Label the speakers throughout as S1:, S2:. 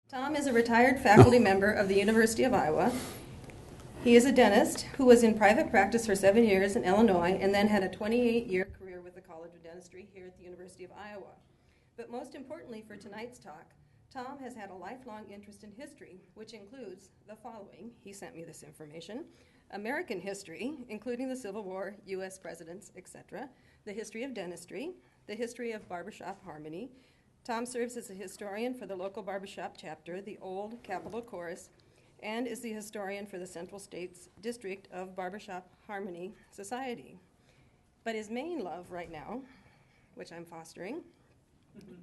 S1: Tom is a retired faculty member of the University of Iowa. He is a dentist who was in private practice for 7 years in Illinois and then had a 28-year career with the College of Dentistry here at the University of Iowa. But most importantly for tonight's talk, Tom has had a lifelong interest in history, which includes the following. He sent me this information: American history, including the Civil War, U.S. presidents, etc., the history of dentistry, the history of barbershop harmony. Tom serves as a historian for the local barbershop chapter, the Old Capitol Chorus, and is the historian for the Central States District of Barbershop Harmony Society. But his main love right now, which I'm fostering,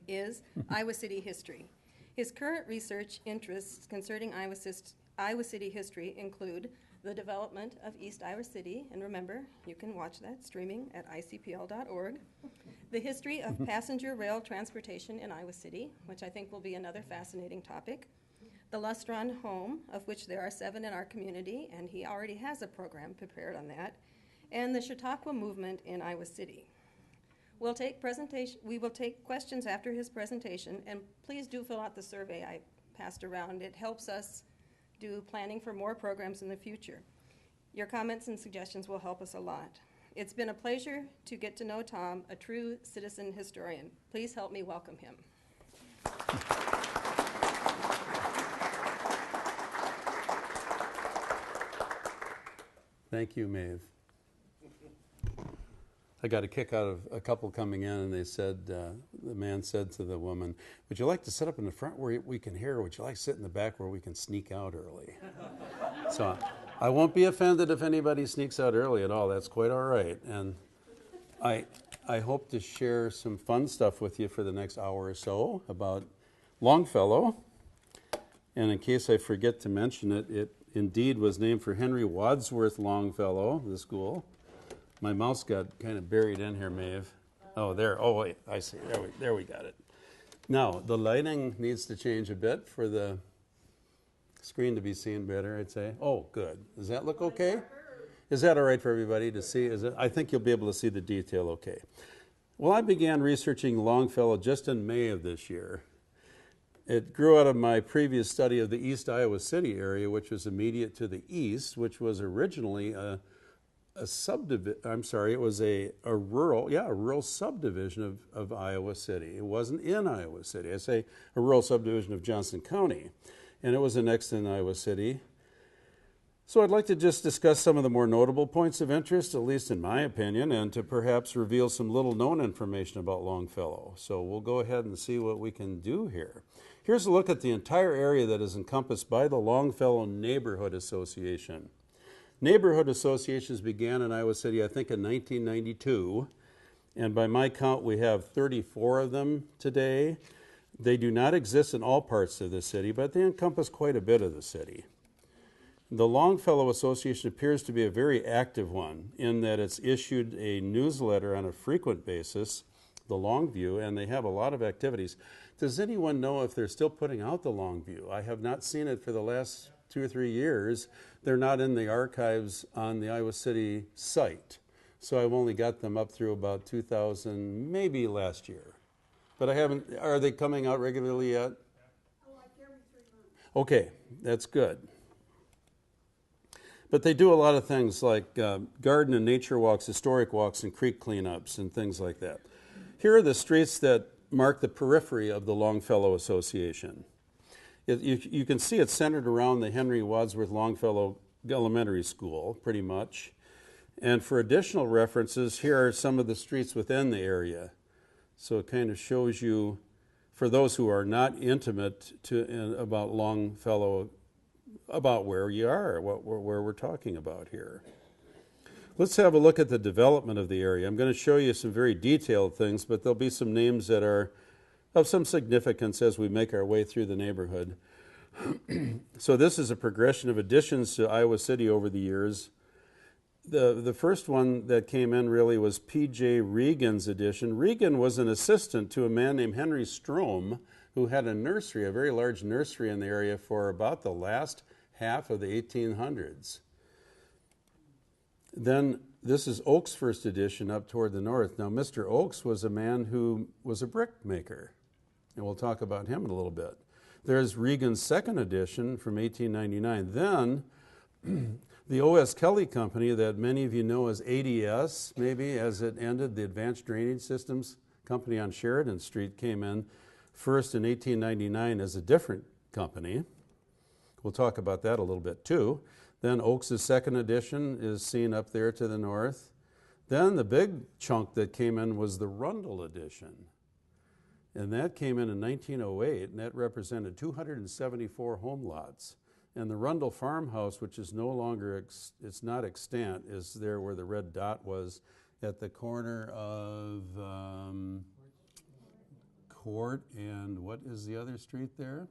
S1: is Iowa City history. His current research interests concerning Iowa City history include the development of East Iowa City, and remember, you can watch that streaming at icpl.org. The history of passenger rail transportation in Iowa City, which I think will be another fascinating topic. The Lustron Home, of which there are 7 in our community, and he already has a program prepared on that. And the Chautauqua movement in Iowa City. We will take questions after his presentation, and please do fill out the survey I passed around. It helps us do planning for more programs in the future. Your comments and suggestions will help us a lot. It's been a pleasure to get to know Tom, a true citizen historian. Please help me welcome him.
S2: Thank you, Maeve. I got a kick out of a couple coming in, and they said, the man said to the woman, "Would you like to sit up in the front where we can hear, or would you like to sit in the back where we can sneak out early?" So I won't be offended if anybody sneaks out early at all. That's quite all right. And I hope to share some fun stuff with you for the next hour or so about Longfellow. And in case I forget to mention it, it indeed was named for Henry Wadsworth Longfellow, the school. My mouse got kind of buried in here, Maeve. Oh, there. Oh, wait. I see. There we got it. Now, the lighting needs to change a bit for the screen to be seen better, I'd say. Oh, good. Does that look okay? Is that all right for everybody to see? I think you'll be able to see the detail okay. Well, I began researching Longfellow just in May of this year. It grew out of my previous study of the East Iowa City area, which was immediate to the east, which was originally a rural subdivision of Iowa City. It wasn't in Iowa City. I say a rural subdivision of Johnson County, and it was annexed in Iowa City. So I'd like to just discuss some of the more notable points of interest, at least in my opinion, and to perhaps reveal some little-known information about Longfellow. So we'll go ahead and see what we can do here. Here's a look at the entire area that is encompassed by the Longfellow Neighborhood Association. Neighborhood associations began in Iowa City, I think, in 1992, and by my count, we have 34 of them today. They do not exist in all parts of the city, but they encompass quite a bit of the city. The Longfellow Association appears to be a very active one in that it's issued a newsletter on a frequent basis, the Longview, and they have a lot of activities. Does anyone know if they're still putting out the Longview? I have not seen it for the last 2 or 3 years. They're not in the archives on the Iowa City site. So I've only got them up through about 2000, maybe last year. But I haven't, are they coming out regularly yet?
S3: Like every 3 months.
S2: Okay, that's good. But they do a lot of things like garden and nature walks, historic walks, and creek cleanups and things like that. Here are the streets that mark the periphery of the Longfellow Association. You can see it's centered around the Henry Wadsworth Longfellow Elementary School, pretty much. And for additional references, here are some of the streets within the area. So it kind of shows you, for those who are not intimate about Longfellow, about where you are, where we're talking about here. Let's have a look at the development of the area. I'm going to show you some very detailed things, but there'll be some names that are of some significance as we make our way through the neighborhood. So this is a progression of additions to Iowa City over the years. The first one that came in really was P.J. Regan's addition. Regan was an assistant to a man named Henry Strom, who had a nursery, a very large nursery in the area for about the last half of the 1800s. Then this is Oak's first edition up toward the north. Now, Mr. Oakes was a man who was a brick maker, and we'll talk about him in a little bit. There's Regan's second edition from 1899. Then the O.S. Kelly Company, that many of you know as ADS, maybe, as it ended, the Advanced Drainage Systems Company on Sheridan Street, came in first in 1899 as a different company. We'll talk about that a little bit too. Then Oaks' second edition is seen up there to the north. Then the big chunk that came in was the Rundle edition. And that came in 1908, and that represented 274 home lots. And the Rundle farmhouse, which is no longer, it's not extant, is there where the red dot was at the corner of Court and what is the other street there?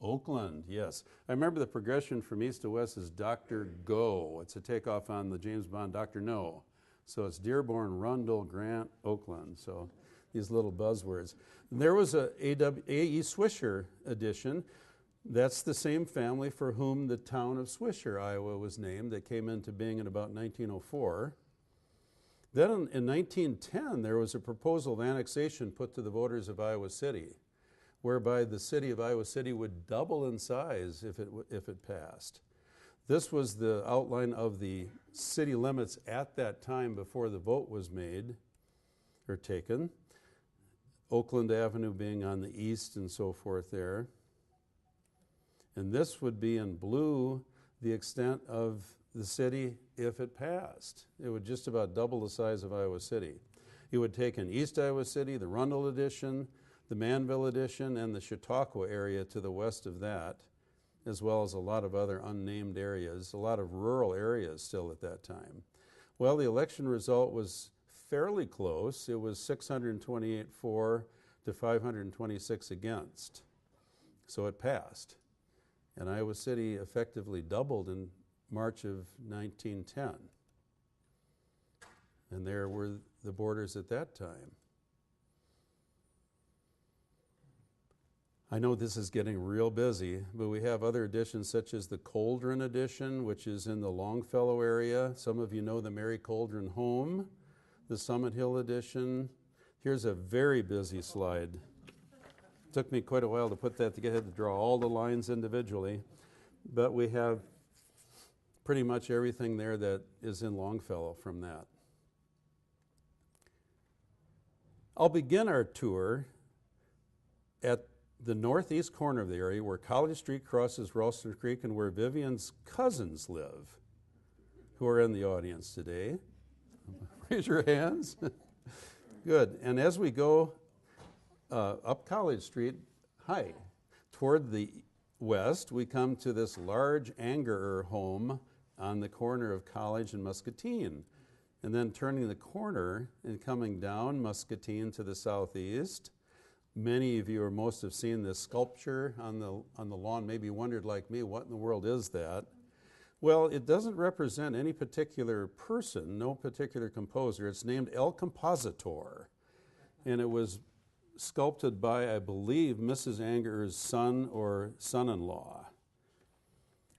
S2: Oakland, yes. I remember the progression from east to west is Dr. Go. It's a takeoff on the James Bond Dr. No. So it's Dearborn, Rundle, Grant, Oakland. So these little buzzwords. There was a A.E. Swisher edition. That's the same family for whom the town of Swisher, Iowa, was named. That came into being in about 1904. Then in 1910, there was a proposal of annexation put to the voters of Iowa City, whereby the city of Iowa City would double in size if it passed. This was the outline of the city limits at that time before the vote was made or taken. Oakland Avenue being on the east and so forth there. And this would be in blue the extent of the city if it passed. It would just about double the size of Iowa City. It would take in East Iowa City, the Rundle edition, the Manville edition, and the Chautauqua area to the west of that, as well as a lot of other unnamed areas, a lot of rural areas still at that time. Well, the election result was fairly close. It was 628 for to 526 against. So it passed. And Iowa City effectively doubled in March of 1910. And there were the borders at that time. I know this is getting real busy, but we have other editions such as the Coldren edition, which is in the Longfellow area. Some of you know the Mary Coldren home, the Summit Hill edition. Here's a very busy slide. Took me quite a while to put that together, to draw all the lines individually, but we have pretty much everything there that is in Longfellow from that. I'll begin our tour at the northeast corner of the area where College Street crosses Ralston Creek and where Vivian's cousins live, who are in the audience today. Raise your hands. Good. And as we go up College Street, toward the west, we come to this large Angerer home on the corner of College and Muscatine. And then turning the corner and coming down Muscatine to the southeast, many of you or most have seen this sculpture on the lawn, maybe wondered like me, what in the world is that? Well, it doesn't represent any particular person, no particular composer. It's named El Compositor, and it was sculpted by, I believe, Mrs. Angerer's son or son-in-law,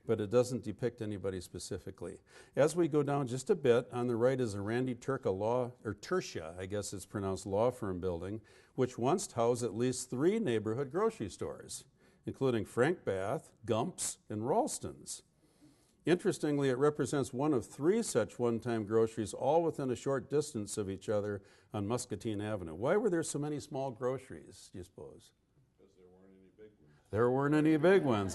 S2: but it doesn't depict anybody specifically. As we go down just a bit, on the right is a Randy Tertia, I guess it's pronounced, law firm building, which once housed at least 3 neighborhood grocery stores, including Frank Bath, Gump's, and Ralston's. Interestingly, it represents one of 3 such one-time groceries, all within a short distance of each other on Muscatine Avenue. Why were there so many small groceries, do you suppose?
S4: Because there weren't any big ones.
S2: There weren't any big ones.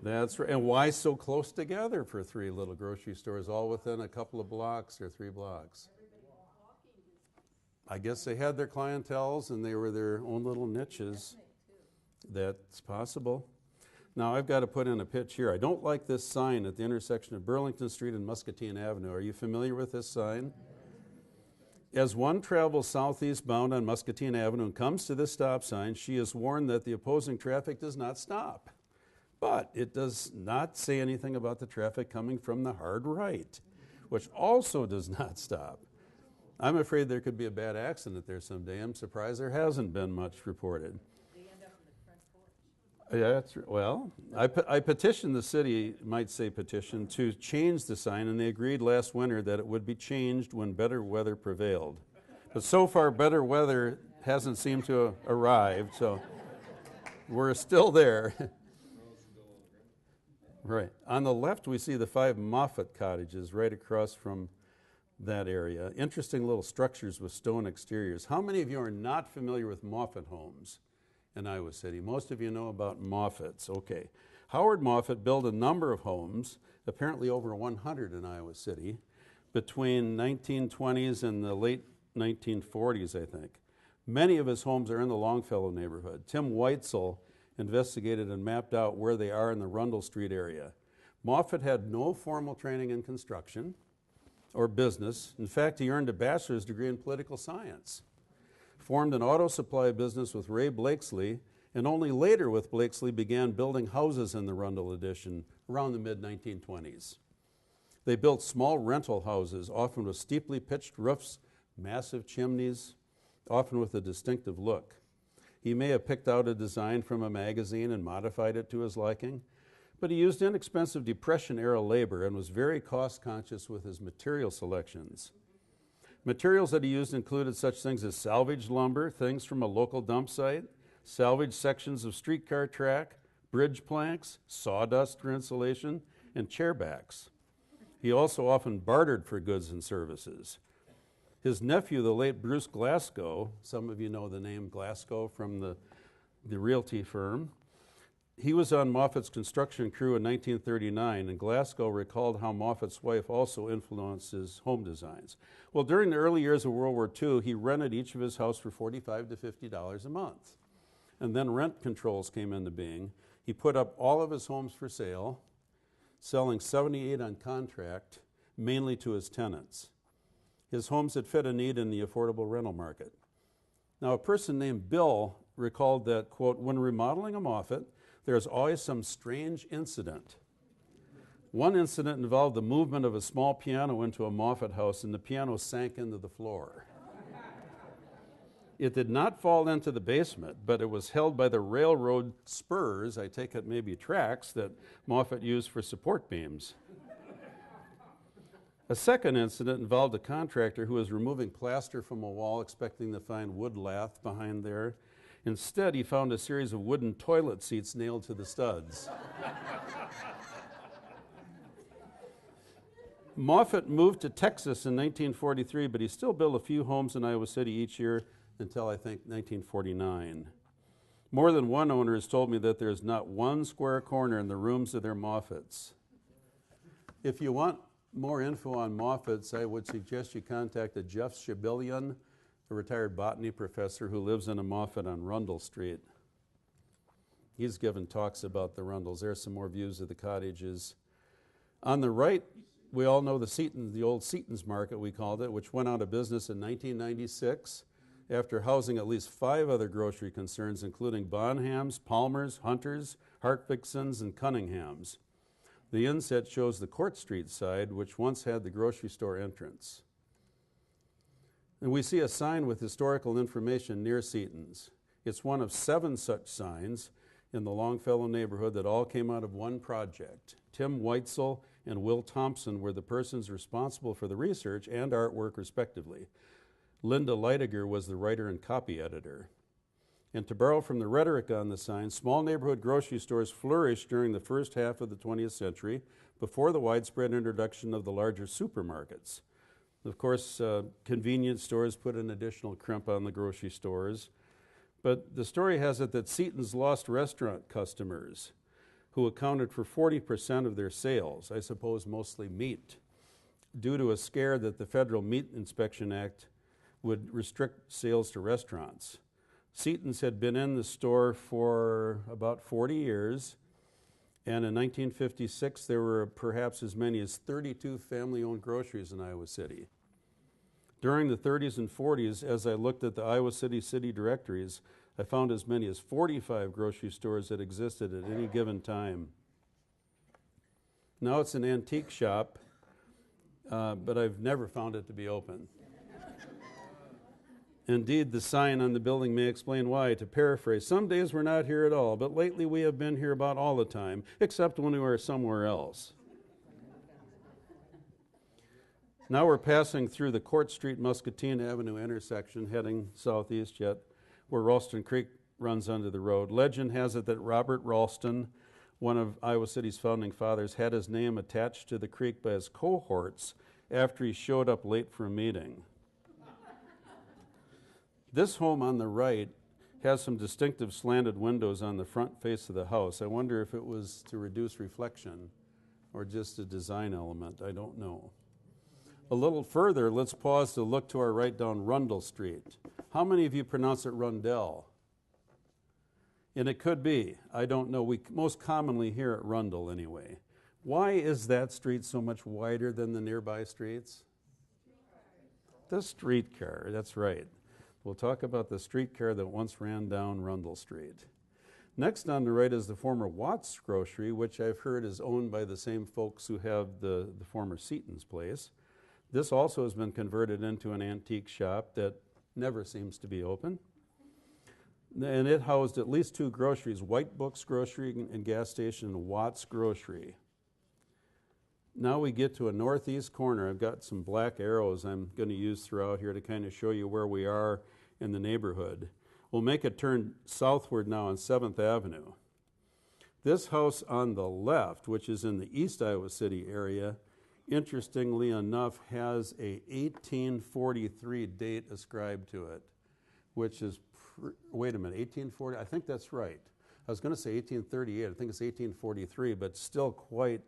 S2: That's right. And why so close together for 3 little grocery stores, all within a couple of blocks or 3 blocks? I guess they had their clienteles and they were their own little niches. That's possible. Now, I've got to put in a pitch here. I don't like this sign at the intersection of Burlington Street and Muscatine Avenue. Are you familiar with this sign? As one travels southeast bound on Muscatine Avenue and comes to this stop sign, she is warned that the opposing traffic does not stop. But it does not say anything about the traffic coming from the hard right, which also does not stop. I'm afraid there could be a bad accident there someday. I'm surprised there hasn't been much reported.
S3: They end up in the front porch.
S2: Yeah, that's, well, I petitioned the city, might say petition, to change the sign, and they agreed last winter that it would be changed when better weather prevailed. But so far, better weather hasn't seemed to have arrived, so We're still there. Right. On the left, we see the 5 Moffitt cottages right across from that area. Interesting little structures with stone exteriors. How many of you are not familiar with Moffitt homes in Iowa City? Most of you know about Moffitts. Okay. Howard Moffitt built a number of homes, apparently over 100 in Iowa City, between 1920s and the late 1940s, I think. Many of his homes are in the Longfellow neighborhood. Tim Weitzel investigated and mapped out where they are in the Rundle Street area. Moffitt had no formal training in construction or business. In fact, he earned a bachelor's degree in political science, formed an auto supply business with Ray Blakesley, and only later with Blakesley began building houses in the Rundle addition around the mid-1920s. They built small rental houses, often with steeply pitched roofs, massive chimneys, often with a distinctive look. He may have picked out a design from a magazine and modified it to his liking, but he used inexpensive Depression-era labor and was very cost-conscious with his material selections. Materials that he used included such things as salvaged lumber, things from a local dump site, salvaged sections of streetcar track, bridge planks, sawdust for insulation, and chair backs. He also often bartered for goods and services. His nephew, the late Bruce Glasgow, some of you know the name Glasgow from the realty firm, he was on Moffitt's construction crew in 1939, and Glasgow recalled how Moffitt's wife also influenced his home designs. Well, during the early years of World War II, he rented each of his house for $45 to $50 a month. And then rent controls came into being. He put up all of his homes for sale, selling 78 on contract, mainly to his tenants. His homes had fit a need in the affordable rental market. Now, a person named Bill recalled that, quote, when remodeling a Moffitt, there's always some strange incident. One incident involved the movement of a small piano into a Moffitt house, and the piano sank into the floor. It did not fall into the basement, but it was held by the railroad spurs, I take it maybe tracks, that Moffitt used for support beams. A second incident involved a contractor who was removing plaster from a wall, expecting to find wood lath behind there. Instead, he found a series of wooden toilet seats nailed to the studs. Moffitt moved to Texas in 1943, but he still built a few homes in Iowa City each year until, I think, 1949. More than one owner has told me that there's not one square corner in the rooms of their Moffitts. If you want more info on Moffitts, I would suggest you contact a Jeff Schulein, a retired botany professor who lives in a Moffitt on Rundle Street. He's given talks about the Rundles. There's some more views of the cottages. On the right, we all know the old Seaton's Market, we called it, which went out of business in 1996 after housing at least 5 other grocery concerns, including Bonham's, Palmer's, Hunter's, Hartvigson's, and Cunningham's. The inset shows the Court Street side, which once had the grocery store entrance. And we see a sign with historical information near Seaton's. It's one of 7 such signs in the Longfellow neighborhood that all came out of one project. Tim Weitzel and Will Thompson were the persons responsible for the research and artwork, respectively. Linda Leidiger was the writer and copy editor. And to borrow from the rhetoric on the sign, small neighborhood grocery stores flourished during the first half of the 20th century before the widespread introduction of the larger supermarkets. Of course, convenience stores put an additional crimp on the grocery stores. But the story has it that Seaton's lost restaurant customers who accounted for 40% of their sales, I suppose mostly meat, due to a scare that the Federal Meat Inspection Act would restrict sales to restaurants. Seaton's had been in the store for about 40 years, and in 1956 there were perhaps as many as 32 family-owned groceries in Iowa City. During the 30s and 40s, as I looked at the Iowa City city directories, I found as many as 45 grocery stores that existed at any given time. Now it's an antique shop, but I've never found it to be open. Indeed, the sign on the building may explain why. To paraphrase, some days we're not here at all, but lately we have been here about all the time, except when we were somewhere else. Now we're passing through the Court Street Muscatine Avenue intersection, heading southeast yet, where Ralston Creek runs under the road. Legend has it that Robert Ralston, one of Iowa City's founding fathers, had his name attached to the creek by his cohorts after he showed up late for a meeting. This home on the right has some distinctive slanted windows on the front face of the house. I wonder if it was to reduce reflection or just a design element. I don't know. A little further, let's pause to look to our right down Rundle Street. How many of you pronounce it Rundell? And it could be. I don't know. We most commonly hear it Rundle anyway. Why is that street so much wider than the nearby streets? The streetcar, that's right. We'll talk about the streetcar that once ran down Rundle Street. Next on the right is the former Watts Grocery, which I've heard is owned by the same folks who have the former Seaton's place. This also has been converted into an antique shop that never seems to be open. And it housed at least two groceries, White Books Grocery and gas station and Watts Grocery. Now we get to a northeast corner. I've got some black arrows I'm going to use throughout here to kind of show you where we are in the neighborhood. We'll make a turn southward now on 7th Avenue. This house on the left, which is in the East Iowa City area, interestingly enough, has a 1843 date ascribed to it, which is, wait a minute, 1840? I think that's right. I was going to say 1838. I think it's 1843, but still quite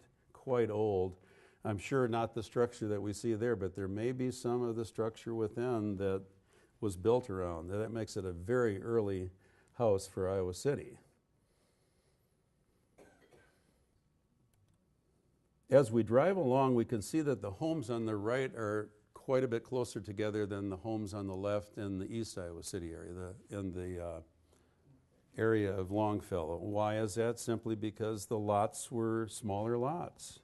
S2: old. I'm sure not the structure that we see there, but there may be some of the structure within that was built around. That makes it a very early house for Iowa City. As we drive along, we can see that the homes on the right are quite a bit closer together than the homes on the left in the East Iowa City area, in the area of Longfellow. Why is that? Simply because the lots were smaller lots.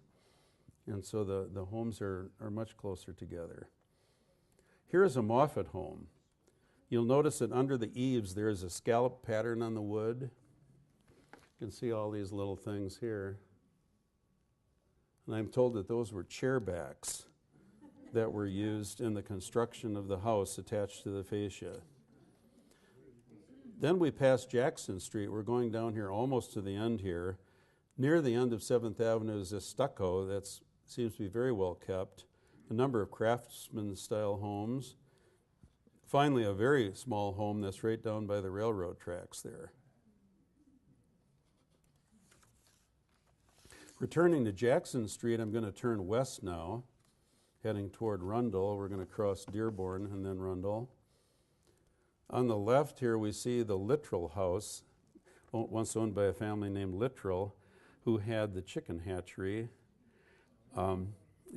S2: And so the homes are much closer together. Here is a Moffitt home. You'll notice that under the eaves there is a scallop pattern on the wood. You can see all these little things here. And I'm told that those were chair backs that were used in the construction of the house attached to the fascia. Then we pass Jackson Street. We're going down here almost to the end here. Near the end of 7th Avenue is this stucco that seems to be very well kept. A number of craftsman-style homes. Finally, a very small home that's right down by the railroad tracks there. Returning to Jackson Street, I'm going to turn west now, heading toward Rundle. We're going to cross Dearborn and then Rundle. On the left here, we see the Littrell house, once owned by a family named Littrell, who had the chicken hatchery. Do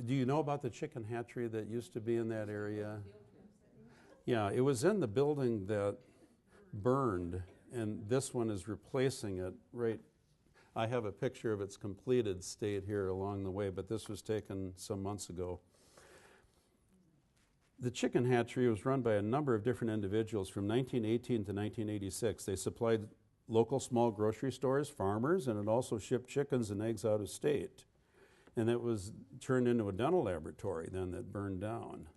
S2: you know about the chicken hatchery that used to be in that area? Yeah, it was in the building that burned, and this one is replacing it right. I have a picture of its completed state here along the way, but this was taken some months ago. The chicken hatchery was run by a number of different individuals from 1918 to 1986. They supplied local small grocery stores, farmers, and it also shipped chickens and eggs out of state. And it was turned into a dental laboratory then that burned down.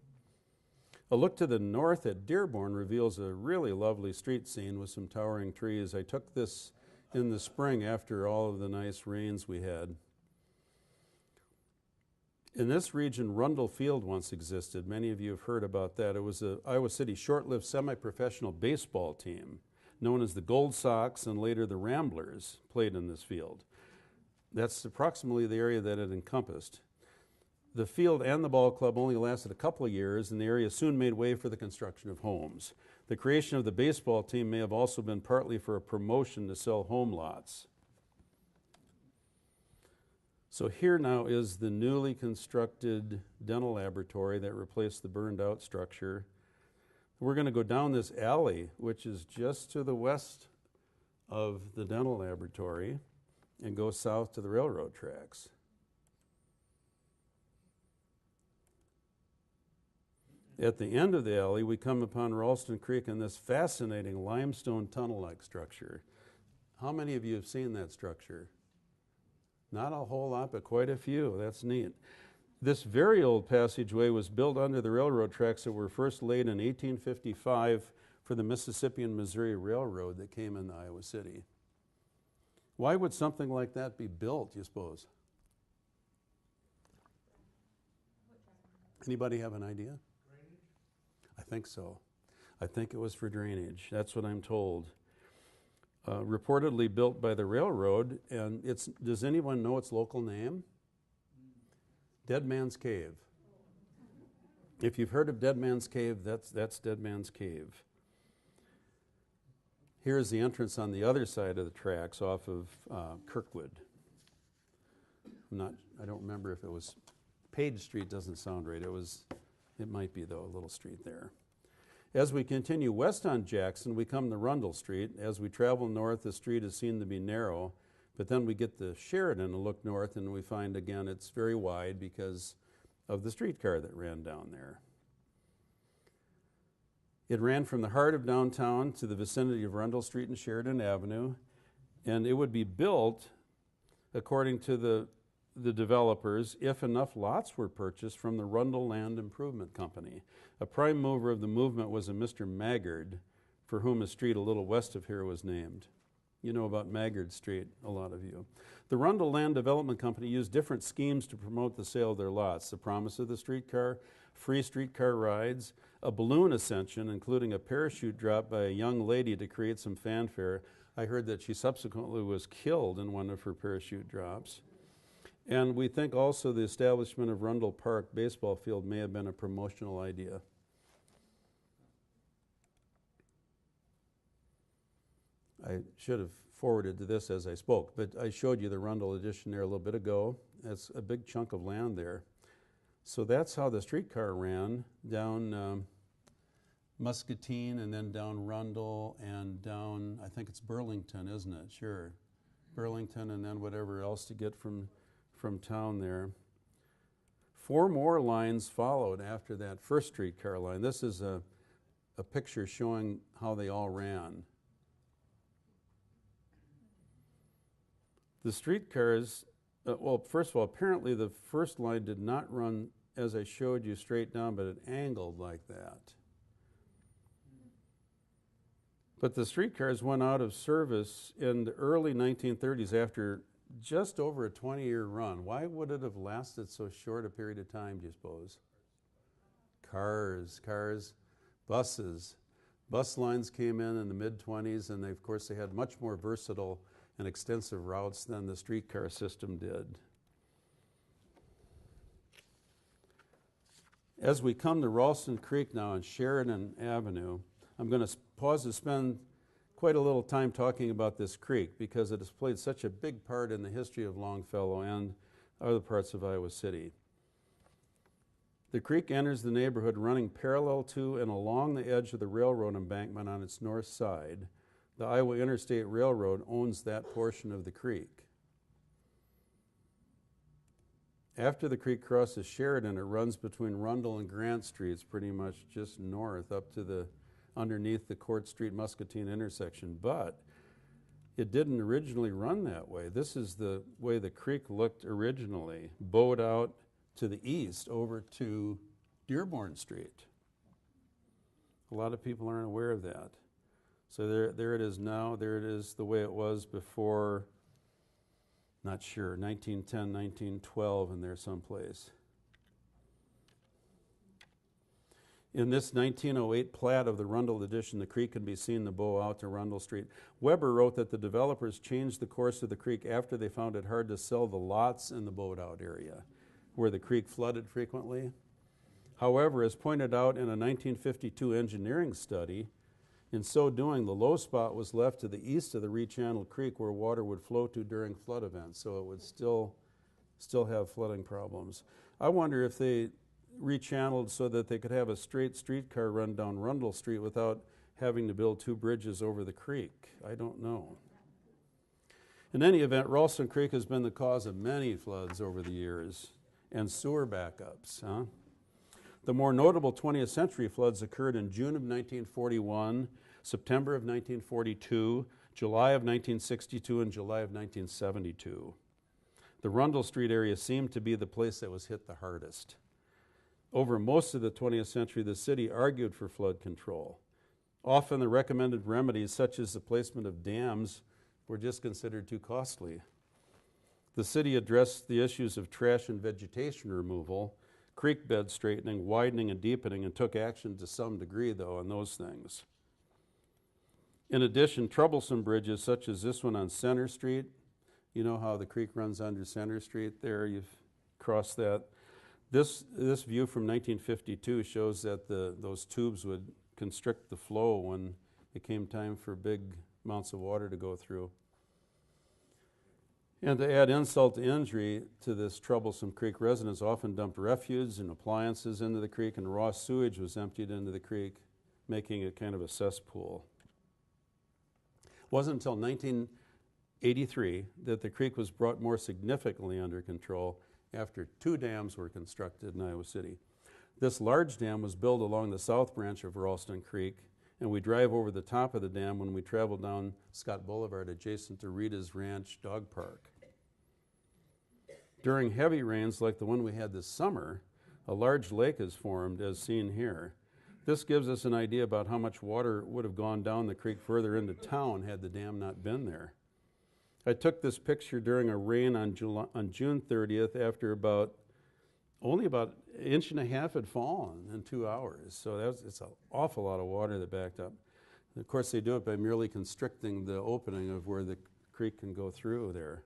S2: A look to the north at Dearborn reveals a really lovely street scene with some towering trees. I took this in the spring after all of the nice rains we had. In this region, Rundle Field once existed. Many of you have heard about that. It was an Iowa City short-lived semi-professional baseball team known as the Gold Sox and later the Ramblers played in this field. That's approximately the area that it encompassed. The field and the ball club only lasted a couple of years, and the area soon made way for the construction of homes. The creation of the baseball team may have also been partly for a promotion to sell home lots. So here now is the newly constructed dental laboratory that replaced the burned out structure. We're going to go down this alley, which is just to the west of the dental laboratory, and go south to the railroad tracks. At the end of the alley, we come upon Ralston Creek and this fascinating limestone tunnel-like structure. How many of you have seen that structure? Not a whole lot, but quite a few. That's neat. This very old passageway was built under the railroad tracks that were first laid in 1855 for the Mississippi and Missouri Railroad that came into Iowa City. Why would something like that be built, you suppose? Anybody have an idea?
S3: Drainage?
S2: I think so. I think it was for drainage. That's what I'm told. Reportedly built by the railroad, and does anyone know its local name? Dead Man's Cave. If you've heard of Dead Man's Cave, that's Dead Man's Cave. Here's the entrance on the other side of the tracks off of Kirkwood. I don't remember if it was Page Street. Doesn't sound right. It might be though, a little street there. As we continue west on Jackson, we come to Rundle Street. As we travel north, the street is seen to be narrow, but then we get to Sheridan and look north, and we find again it's very wide because of the streetcar that ran down there. It ran from the heart of downtown to the vicinity of Rundle Street and Sheridan Avenue, and it would be built, according to the developers, if enough lots were purchased from the Rundle Land Improvement Company. A prime mover of the movement was a Mr. Maggard, for whom a street a little west of here was named. You know about Maggard Street, a lot of you. The Rundle Land Development Company used different schemes to promote the sale of their lots. The promise of the streetcar, free streetcar rides, a balloon ascension, including a parachute drop by a young lady to create some fanfare. I heard that she subsequently was killed in one of her parachute drops. And we think also the establishment of Rundle Park baseball field may have been a promotional idea. I should have forwarded to this as I spoke, but I showed you the Rundle addition there a little bit ago. That's a big chunk of land there. So that's how the streetcar ran down Muscatine and then down Rundle and down, I think it's Burlington, isn't it? Sure. Burlington and then whatever else to get from town there. 4 more lines followed after that first streetcar line. This is a picture showing how they all ran. The streetcars, well, first of all, apparently the first line did not run, as I showed you, straight down, but it angled like that. But the streetcars went out of service in the early 1930s after just over a 20-year run. Why would it have lasted so short a period of time, do you suppose? Cars, buses. Bus lines came in the mid-20s, and of course they had much more versatile and extensive routes than the streetcar system did. As we come to Ralston Creek now on Sheridan Avenue, I'm going to pause to spend quite a little time talking about this creek because it has played such a big part in the history of Longfellow and other parts of Iowa City. The creek enters the neighborhood running parallel to and along the edge of the railroad embankment on its north side. The Iowa Interstate Railroad owns that portion of the creek. After the creek crosses Sheridan, it runs between Rundle and Grant Streets, pretty much just north up to underneath the Court Street Muscatine intersection. But it didn't originally run that way. This is the way the creek looked originally, bowed out to the east over to Dearborn Street. A lot of people aren't aware of that. So there it is now. There it is the way it was before, not sure, 1910, 1912 in there someplace. In this 1908 plat of the Rundle edition, the creek can be seen to bow out to Rundle Street. Weber wrote that the developers changed the course of the creek after they found it hard to sell the lots in the bowed out area, where the creek flooded frequently. However, as pointed out in a 1952 engineering study, in so doing, the low spot was left to the east of the rechanneled creek where water would flow to during flood events, so it would still have flooding problems. I wonder if they rechanneled so that they could have a straight streetcar run down Rundle Street without having to build 2 bridges over the creek. I don't know. In any event, Ralston Creek has been the cause of many floods over the years and sewer backups. The more notable 20th century floods occurred in June of 1941, September of 1942, July of 1962, and July of 1972. The Rundle Street area seemed to be the place that was hit the hardest. Over most of the 20th century, the city argued for flood control. Often the recommended remedies, such as the placement of dams, were just considered too costly. The city addressed the issues of trash and vegetation removal, creek bed straightening, widening and deepening, and took action to some degree, though, on those things. In addition, troublesome bridges such as this one on Center Street, you know how the creek runs under Center Street there, you've crossed that. This view from 1952 shows that those tubes would constrict the flow when it came time for big amounts of water to go through. And to add insult to injury to this troublesome creek, residents often dumped refuse and appliances into the creek, and raw sewage was emptied into the creek, making it kind of a cesspool. It wasn't until 1983 that the creek was brought more significantly under control after 2 dams were constructed in Iowa City. This large dam was built along the south branch of Ralston Creek, and we drive over the top of the dam when we travel down Scott Boulevard adjacent to Rita's Ranch Dog Park. During heavy rains like the one we had this summer, a large lake is formed as seen here. This gives us an idea about how much water would have gone down the creek further into town had the dam not been there. I took this picture during a rain on June 30th after only about an inch and a half had fallen in 2 hours. So it's an awful lot of water that backed up. And of course, they do it by merely constricting the opening of where the creek can go through there.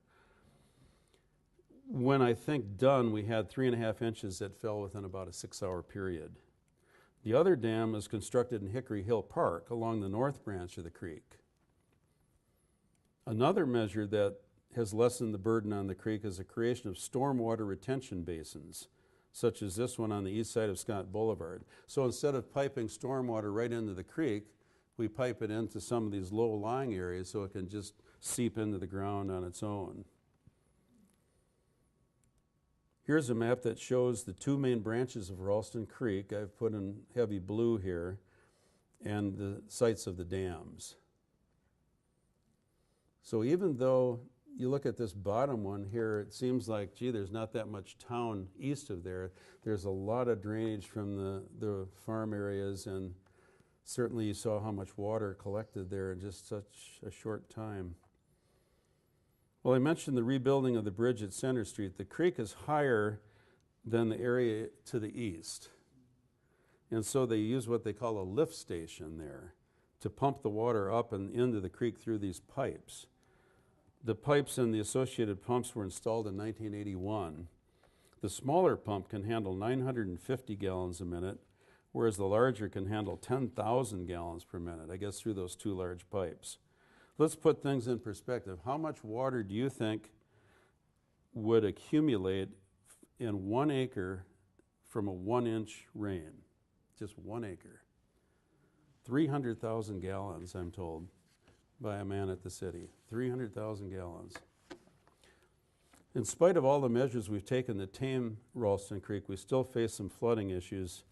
S2: When I think done, we had 3.5 inches that fell within about a 6-hour period. The other dam is constructed in Hickory Hill Park along the north branch of the creek. Another measure that has lessened the burden on the creek is the creation of stormwater retention basins, such as this one on the east side of Scott Boulevard. So instead of piping stormwater right into the creek, we pipe it into some of these low-lying areas so it can just seep into the ground on its own. Here's a map that shows the 2 main branches of Ralston Creek. I've put in heavy blue here, and the sites of the dams. So even though you look at this bottom one here, it seems like, gee, there's not that much town east of there. There's a lot of drainage from the farm areas, and certainly you saw how much water collected there in just such a short time. Well, I mentioned the rebuilding of the bridge at Center Street. The creek is higher than the area to the east. And so they use what they call a lift station there to pump the water up and into the creek through these pipes. The pipes and the associated pumps were installed in 1981. The smaller pump can handle 950 gallons a minute, whereas the larger can handle 10,000 gallons per minute, I guess through those 2 large pipes. Let's put things in perspective. How much water do you think would accumulate in 1 acre from a 1-inch rain? Just 1 acre. 300,000 gallons, I'm told, by a man at the city. 300,000 gallons. In spite of all the measures we've taken to tame Ralston Creek, we still face some flooding issues,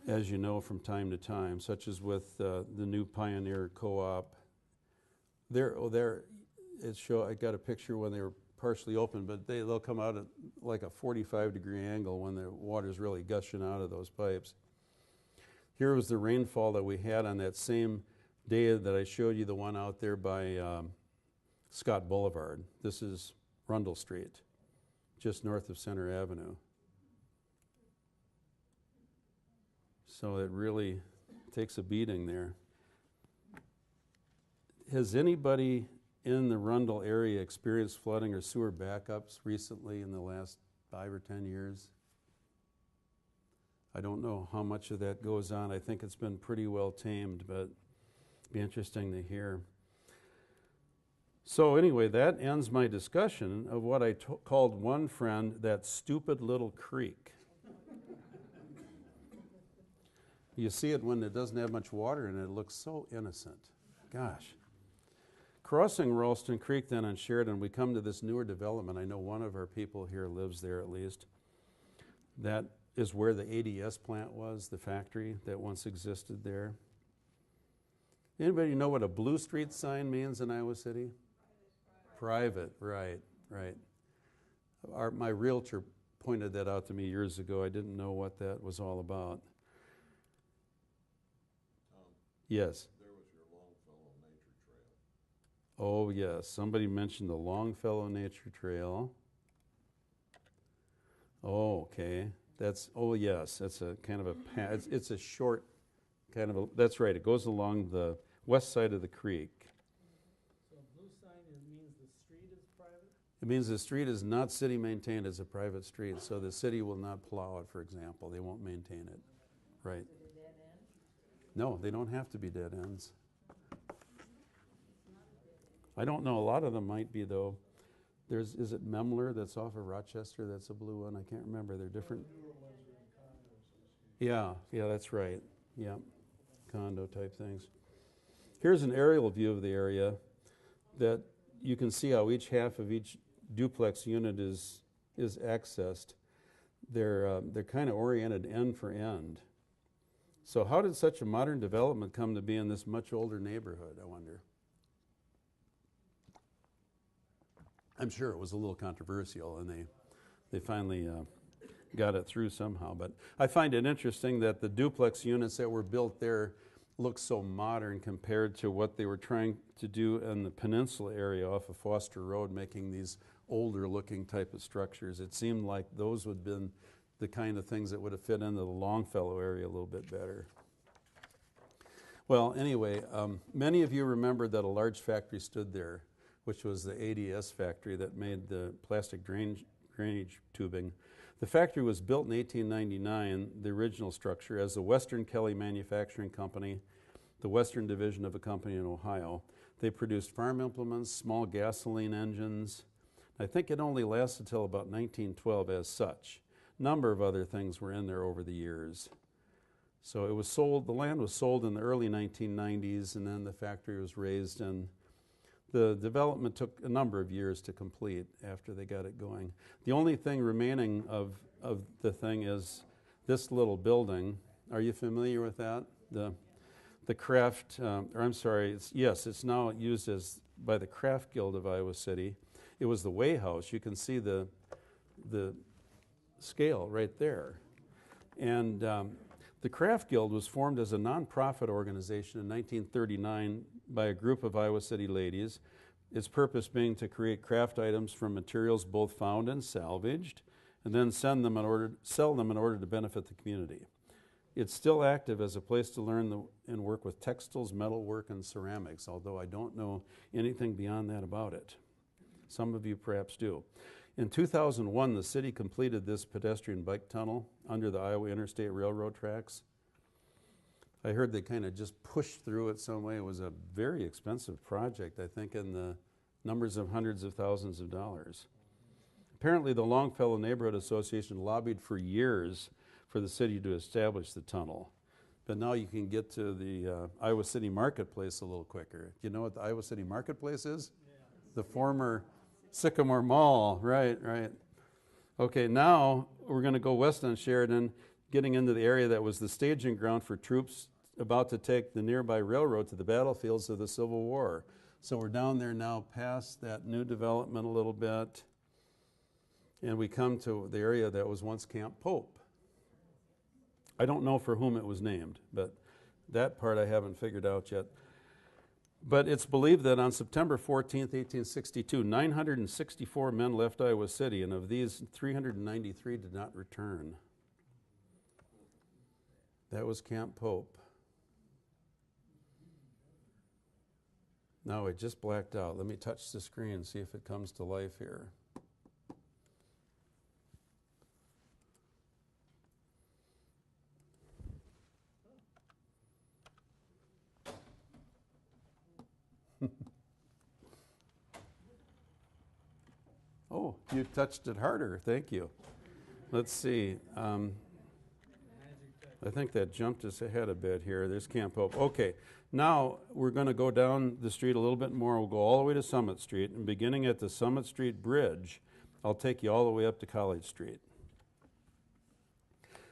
S2: as you know, from time to time, such as with the new Pioneer Co-op. I got a picture when they were partially open, but they'll come out at like a 45-degree angle when the water's really gushing out of those pipes. Here was the rainfall that we had on that same day that I showed you, the one out there by Scott Boulevard. This is Rundle Street, just north of Center Avenue. So it really takes a beating there. Has anybody in the Rundle area experienced flooding or sewer backups recently in the last 5 or 10 years? I don't know how much of that goes on. I think it's been pretty well tamed, but it'd be interesting to hear. So anyway, that ends my discussion of what I called one friend that stupid little creek. You see it when it doesn't have much water in it. It looks so innocent. Gosh. Crossing Ralston Creek then on Sheridan, we come to this newer development. I know one of our people here lives there at least. That is where the ADS plant was, the factory that once existed there. Anybody know what a Blue Street sign means in Iowa City? Private, right. My realtor pointed that out to me years ago. I didn't know what that was all about. Yes.
S4: There was your Longfellow Nature Trail.
S2: Oh, yes. Somebody mentioned the Longfellow Nature Trail. Oh, okay. Oh, yes. That's a kind of a path. It's a short kind of a, that's right. It goes along the west side of the creek.
S3: So a blue sign means the street is private?
S2: It means the street is not city maintained as a private street, so the city will not plow it, for example. They won't maintain it. Right.
S3: Is it a dead end?
S2: No, they don't have to be dead ends. I don't know. A lot of them might be, though. Is it Memler that's off of Rochester? That's a blue one. I can't remember. They're different. Yeah, that's right. Yeah, condo type things. Here's an aerial view of the area that you can see how each half of each duplex unit is accessed. They're kind of oriented end for end. So how did such a modern development come to be in this much older neighborhood, I wonder? I'm sure it was a little controversial, and they finally got it through somehow. But I find it interesting that the duplex units that were built there look so modern compared to what they were trying to do in the peninsula area off of Foster Road, making these older-looking type of structures. It seemed like those would have been the kind of things that would have fit into the Longfellow area a little bit better. Well, anyway, many of you remember that a large factory stood there, which was the ADS factory that made the plastic drainage tubing. The factory was built in 1899, the original structure, as the Western Kelly Manufacturing Company, the Western division of a company in Ohio. They produced farm implements, small gasoline engines. I think it only lasted until about 1912 as such. A number of other things were in there over the years. So it was sold, the land was sold in the early 1990s, and then the factory was raised, and the development took a number of years to complete after they got it going. The only thing remaining of the thing is this little building. Are you familiar with that? The craft, it's now used by the Craft Guild of Iowa City. It was the Way House. You can see the scale right there. And the Craft Guild was formed as a nonprofit organization in 1939 by a group of Iowa City ladies, its purpose being to create craft items from materials both found and salvaged, and then sell them in order to benefit the community. It's still active as a place to learn and work with textiles, metalwork, and ceramics, although I don't know anything beyond that about it. Some of you perhaps do. In 2001, the city completed this pedestrian bike tunnel under the Iowa Interstate Railroad tracks. I heard they kind of just pushed through it some way. It was a very expensive project, I think in the numbers of hundreds of thousands of dollars. Apparently, the Longfellow Neighborhood Association lobbied for years for the city to establish the tunnel. But now you can get to the Iowa City Marketplace a little quicker. Do you know what the Iowa City Marketplace is? Yeah. The former Sycamore Mall, right. Okay, now we're going to go west on Sheridan, getting into the area that was the staging ground for troops about to take the nearby railroad to the battlefields of the Civil War. So we're down there now past that new development a little bit, and we come to the area that was once Camp Pope. I don't know for whom it was named, but that part I haven't figured out yet. But it's believed that on September 14th, 1862, 964 men left Iowa City, and of these, 393 did not return. That was Camp Pope. Now it just blacked out. Let me touch the screen and see if it comes to life here. Oh, you touched it harder. Thank you. Let's see. I think that jumped us ahead a bit here. There's Camp Hope. Okay, now we're going to go down the street a little bit more. We'll go all the way to Summit Street, and beginning at the Summit Street Bridge, I'll take you all the way up to College Street.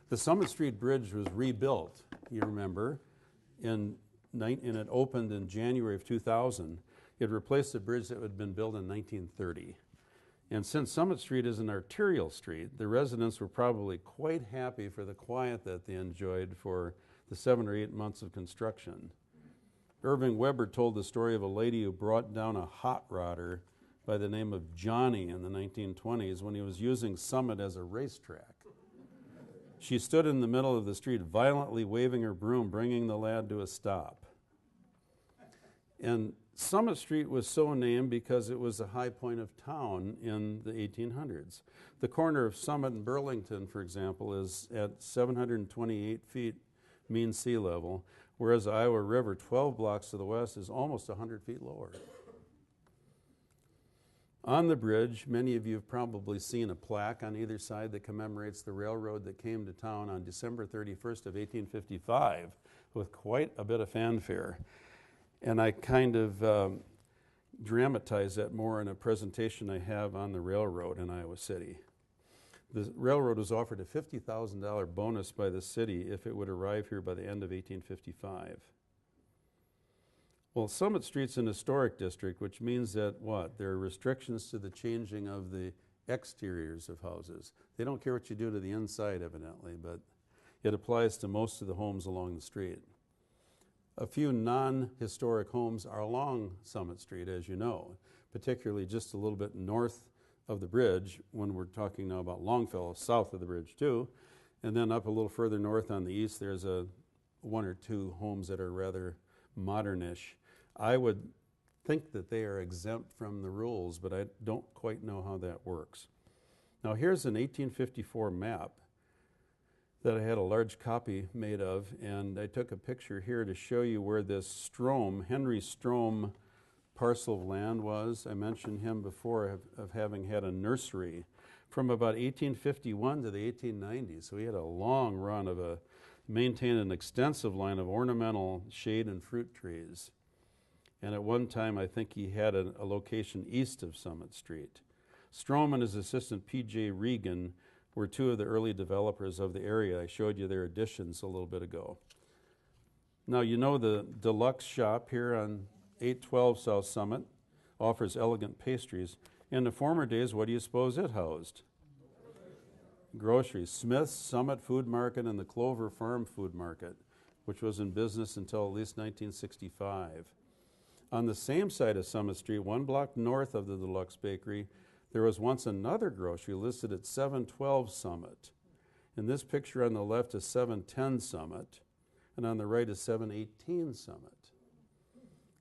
S2: The Summit Street Bridge was rebuilt, you remember, and it opened in January of 2000. It replaced a bridge that had been built in 1930. And since Summit Street is an arterial street, the residents were probably quite happy for the quiet that they enjoyed for the 7 or 8 months of construction. Irving Weber told the story of a lady who brought down a hot rodder by the name of Johnny in the 1920s when he was using Summit as a racetrack. She stood in the middle of the street violently waving her broom, bringing the lad to a stop. And Summit Street was so named because it was a high point of town in the 1800s. The corner of Summit and Burlington, for example, is at 728 feet mean sea level, whereas the Iowa River, 12 blocks to the west, is almost 100 feet lower. On the bridge, many of you have probably seen a plaque on either side that commemorates the railroad that came to town on December 31st of 1855 with quite a bit of fanfare. And I kind of dramatize that more in a presentation I have on the railroad in Iowa City. The railroad was offered a $50,000 bonus by the city if it would arrive here by the end of 1855. Well, Summit Street's an historic district, which means that what? There are restrictions to the changing of the exteriors of houses. They don't care what you do to the inside, evidently, but it applies to most of the homes along the street. A few non-historic homes are along Summit Street, as you know, particularly just a little bit north of the bridge, when we're talking now about Longfellow, south of the bridge too. And then up a little further north on the east, there's one or two homes that are rather modernish. I would think that they are exempt from the rules, but I don't quite know how that works. Now here's an 1854 map that I had a large copy made of, and I took a picture here to show you where this Strom, Henry Strom parcel of land was. I mentioned him before of having had a nursery from about 1851 to the 1890s. So he had a long run of maintained an extensive line of ornamental shade and fruit trees. And at one time, I think he had a location east of Summit Street. Strom and his assistant P.J. Regan were two of the early developers of the area. I showed you their additions a little bit ago. Now, you know the Deluxe shop here on 812 South Summit offers elegant pastries. In the former days, what do you suppose it housed? Groceries. Smith's, Summit Food Market, and the Clover Farm Food Market, which was in business until at least 1965. On the same side of Summit Street, 1 block north of the Deluxe Bakery, there was once another grocery listed at 712 Summit. In this picture on the left is 710 Summit, and on the right is 718 Summit.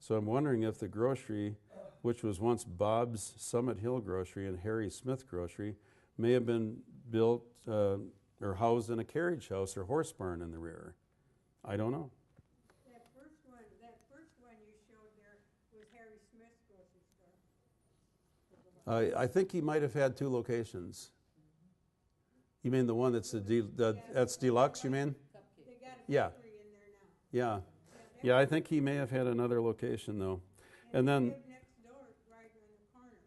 S2: So I'm wondering if the grocery, which was once Bob's Summit Hill Grocery and Harry Smith Grocery, may have been built or housed in a carriage house or horse barn in the rear. I don't know.
S5: That first one you showed there was Harry Smith's grocery store.
S2: I think he might have had 2 locations. You mean the one that's that's Deluxe, you mean?
S5: They got a
S2: Yeah.
S5: bakery in there now.
S2: Yeah. Yeah, I think he may have had another location, though. And
S5: they
S2: then,
S5: live next door, right in the corner.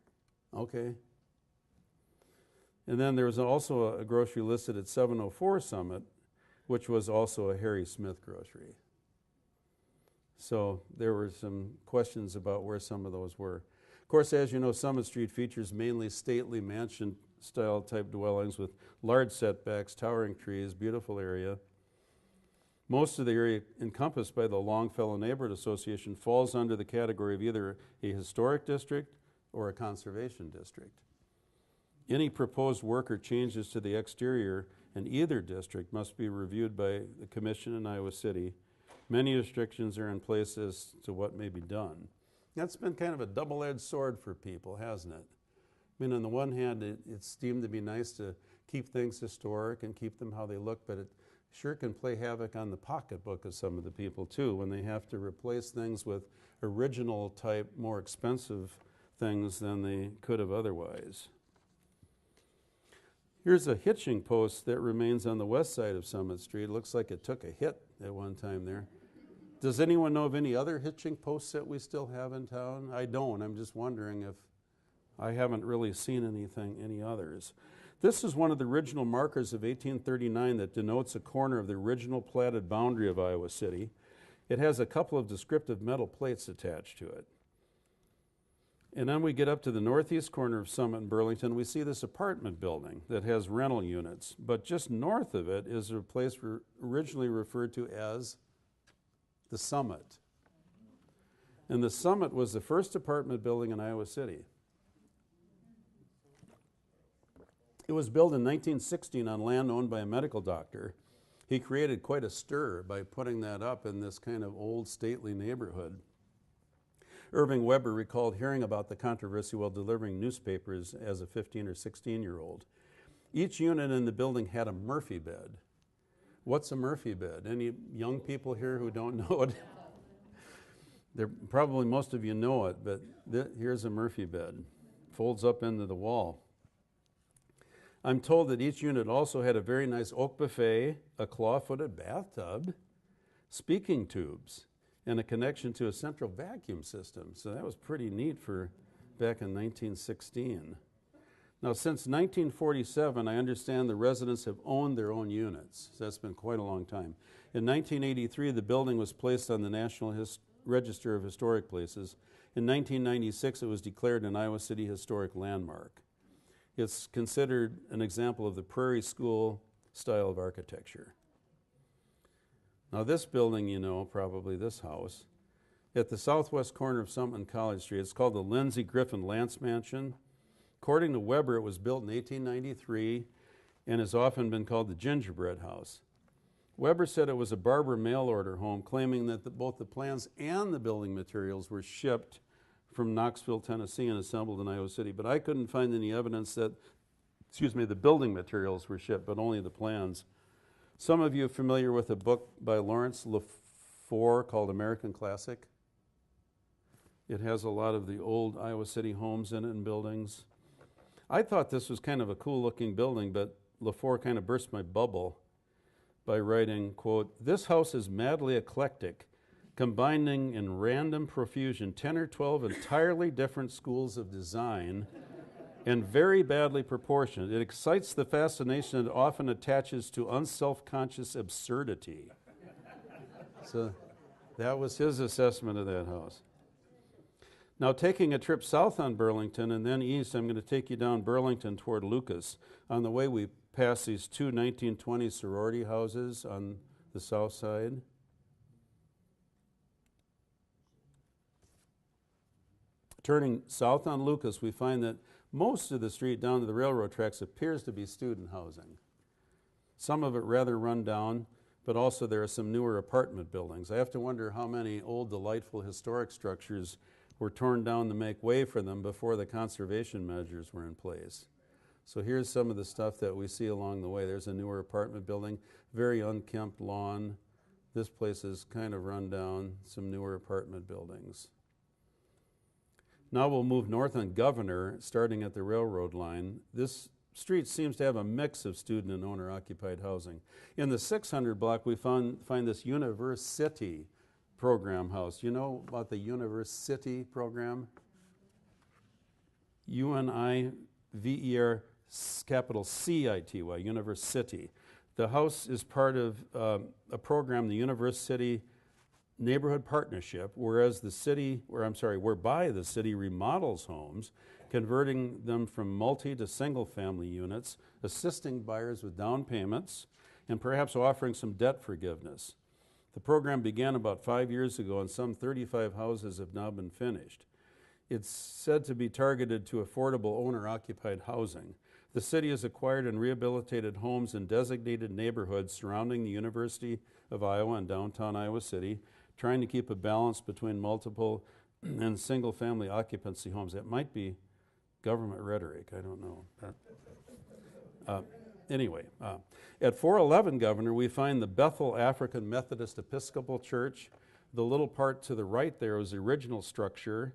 S2: okay. And then there was also a grocery listed at 704 Summit, which was also a Harry Smith grocery. So there were some questions about where some of those were. Of course, as you know, Summit Street features mainly stately mansion-style type dwellings with large setbacks, towering trees, beautiful area. Most of the area encompassed by the Longfellow Neighborhood Association falls under the category of either a historic district or a conservation district. Any proposed work or changes to the exterior in either district must be reviewed by the Commission in Iowa City. Many restrictions are in place as to what may be done. That's been kind of a double-edged sword for people, hasn't it? I mean, on the one hand, it seemed to be nice to keep things historic and keep them how they look, but it sure can play havoc on the pocketbook of some of the people, too, when they have to replace things with original type, more expensive things than they could have otherwise. Here's a hitching post that remains on the west side of Summit Street. It looks like it took a hit at one time there. Does anyone know of any other hitching posts that we still have in town? I don't. I'm just wondering if I haven't really seen any others. This is one of the original markers of 1839 that denotes a corner of the original platted boundary of Iowa City. It has a couple of descriptive metal plates attached to it. And then we get up to the northeast corner of Summit and Burlington. We see this apartment building that has rental units. But just north of it is a place originally referred to as the Summit. And the Summit was the first apartment building in Iowa City. It was built in 1916 on land owned by a medical doctor. He created quite a stir by putting that up in this kind of old, stately neighborhood. Irving Weber recalled hearing about the controversy while delivering newspapers as a 15 or 16-year-old. Each unit in the building had a Murphy bed. What's a Murphy bed? Any young people here who don't know it? Probably most of you know it, but here's a Murphy bed. Folds up into the wall. I'm told that each unit also had a very nice oak buffet, a claw-footed bathtub, speaking tubes, and a connection to a central vacuum system. So that was pretty neat for back in 1916. Now, since 1947, I understand the residents have owned their own units. So that's been quite a long time. In 1983, the building was placed on the National Register of Historic Places. In 1996, it was declared an Iowa City Historic Landmark. It's considered an example of the Prairie School style of architecture. Now this building, you know, probably this house, at the southwest corner of Summit and College Street, it's called the Lindsay Griffin Lance Mansion. According to Weber, it was built in 1893 and has often been called the Gingerbread House. Weber said it was a Barber mail-order home, claiming that both the plans and the building materials were shipped from Knoxville, Tennessee, and assembled in Iowa City. But I couldn't find any evidence that, the building materials were shipped, but only the plans. Some of you are familiar with a book by Lawrence LaFleur called American Classic. It has a lot of the old Iowa City homes in it and buildings. I thought this was kind of a cool-looking building, but LaFleur kind of burst my bubble by writing, quote, "This house is madly eclectic, combining in random profusion 10 or 12 entirely different schools of design and very badly proportioned. It excites the fascination that often attaches to unself-conscious absurdity." So that was his assessment of that house. Now, taking a trip south on Burlington and then east, I'm going to take you down Burlington toward Lucas. On the way, we pass these two 1920 sorority houses on the south side. Turning south on Lucas, we find that most of the street down to the railroad tracks appears to be student housing. Some of it rather run down, but also there are some newer apartment buildings. I have to wonder how many old, delightful historic structures were torn down to make way for them before the conservation measures were in place. So here's some of the stuff that we see along the way. There's a newer apartment building, very unkempt lawn. This place is kind of run down, some newer apartment buildings. Now we'll move north on Governor, starting at the railroad line. This street seems to have a mix of student and owner-occupied housing. In the 600 block, we find this University program house. You know about the University program? UNIVER capital CITY, University. The house is part of a program, the University Neighborhood Partnership, whereby the city remodels homes, converting them from multi to single family units, assisting buyers with down payments, and perhaps offering some debt forgiveness. The program began about 5 years ago, and some 35 houses have now been finished. It's said to be targeted to affordable owner-occupied housing. The city has acquired and rehabilitated homes in designated neighborhoods surrounding the University of Iowa and downtown Iowa City, trying to keep a balance between multiple and single-family occupancy homes. That might be government rhetoric, I don't know. Anyway, at 411 Governor, we find the Bethel African Methodist Episcopal Church. The little part to the right there was the original structure,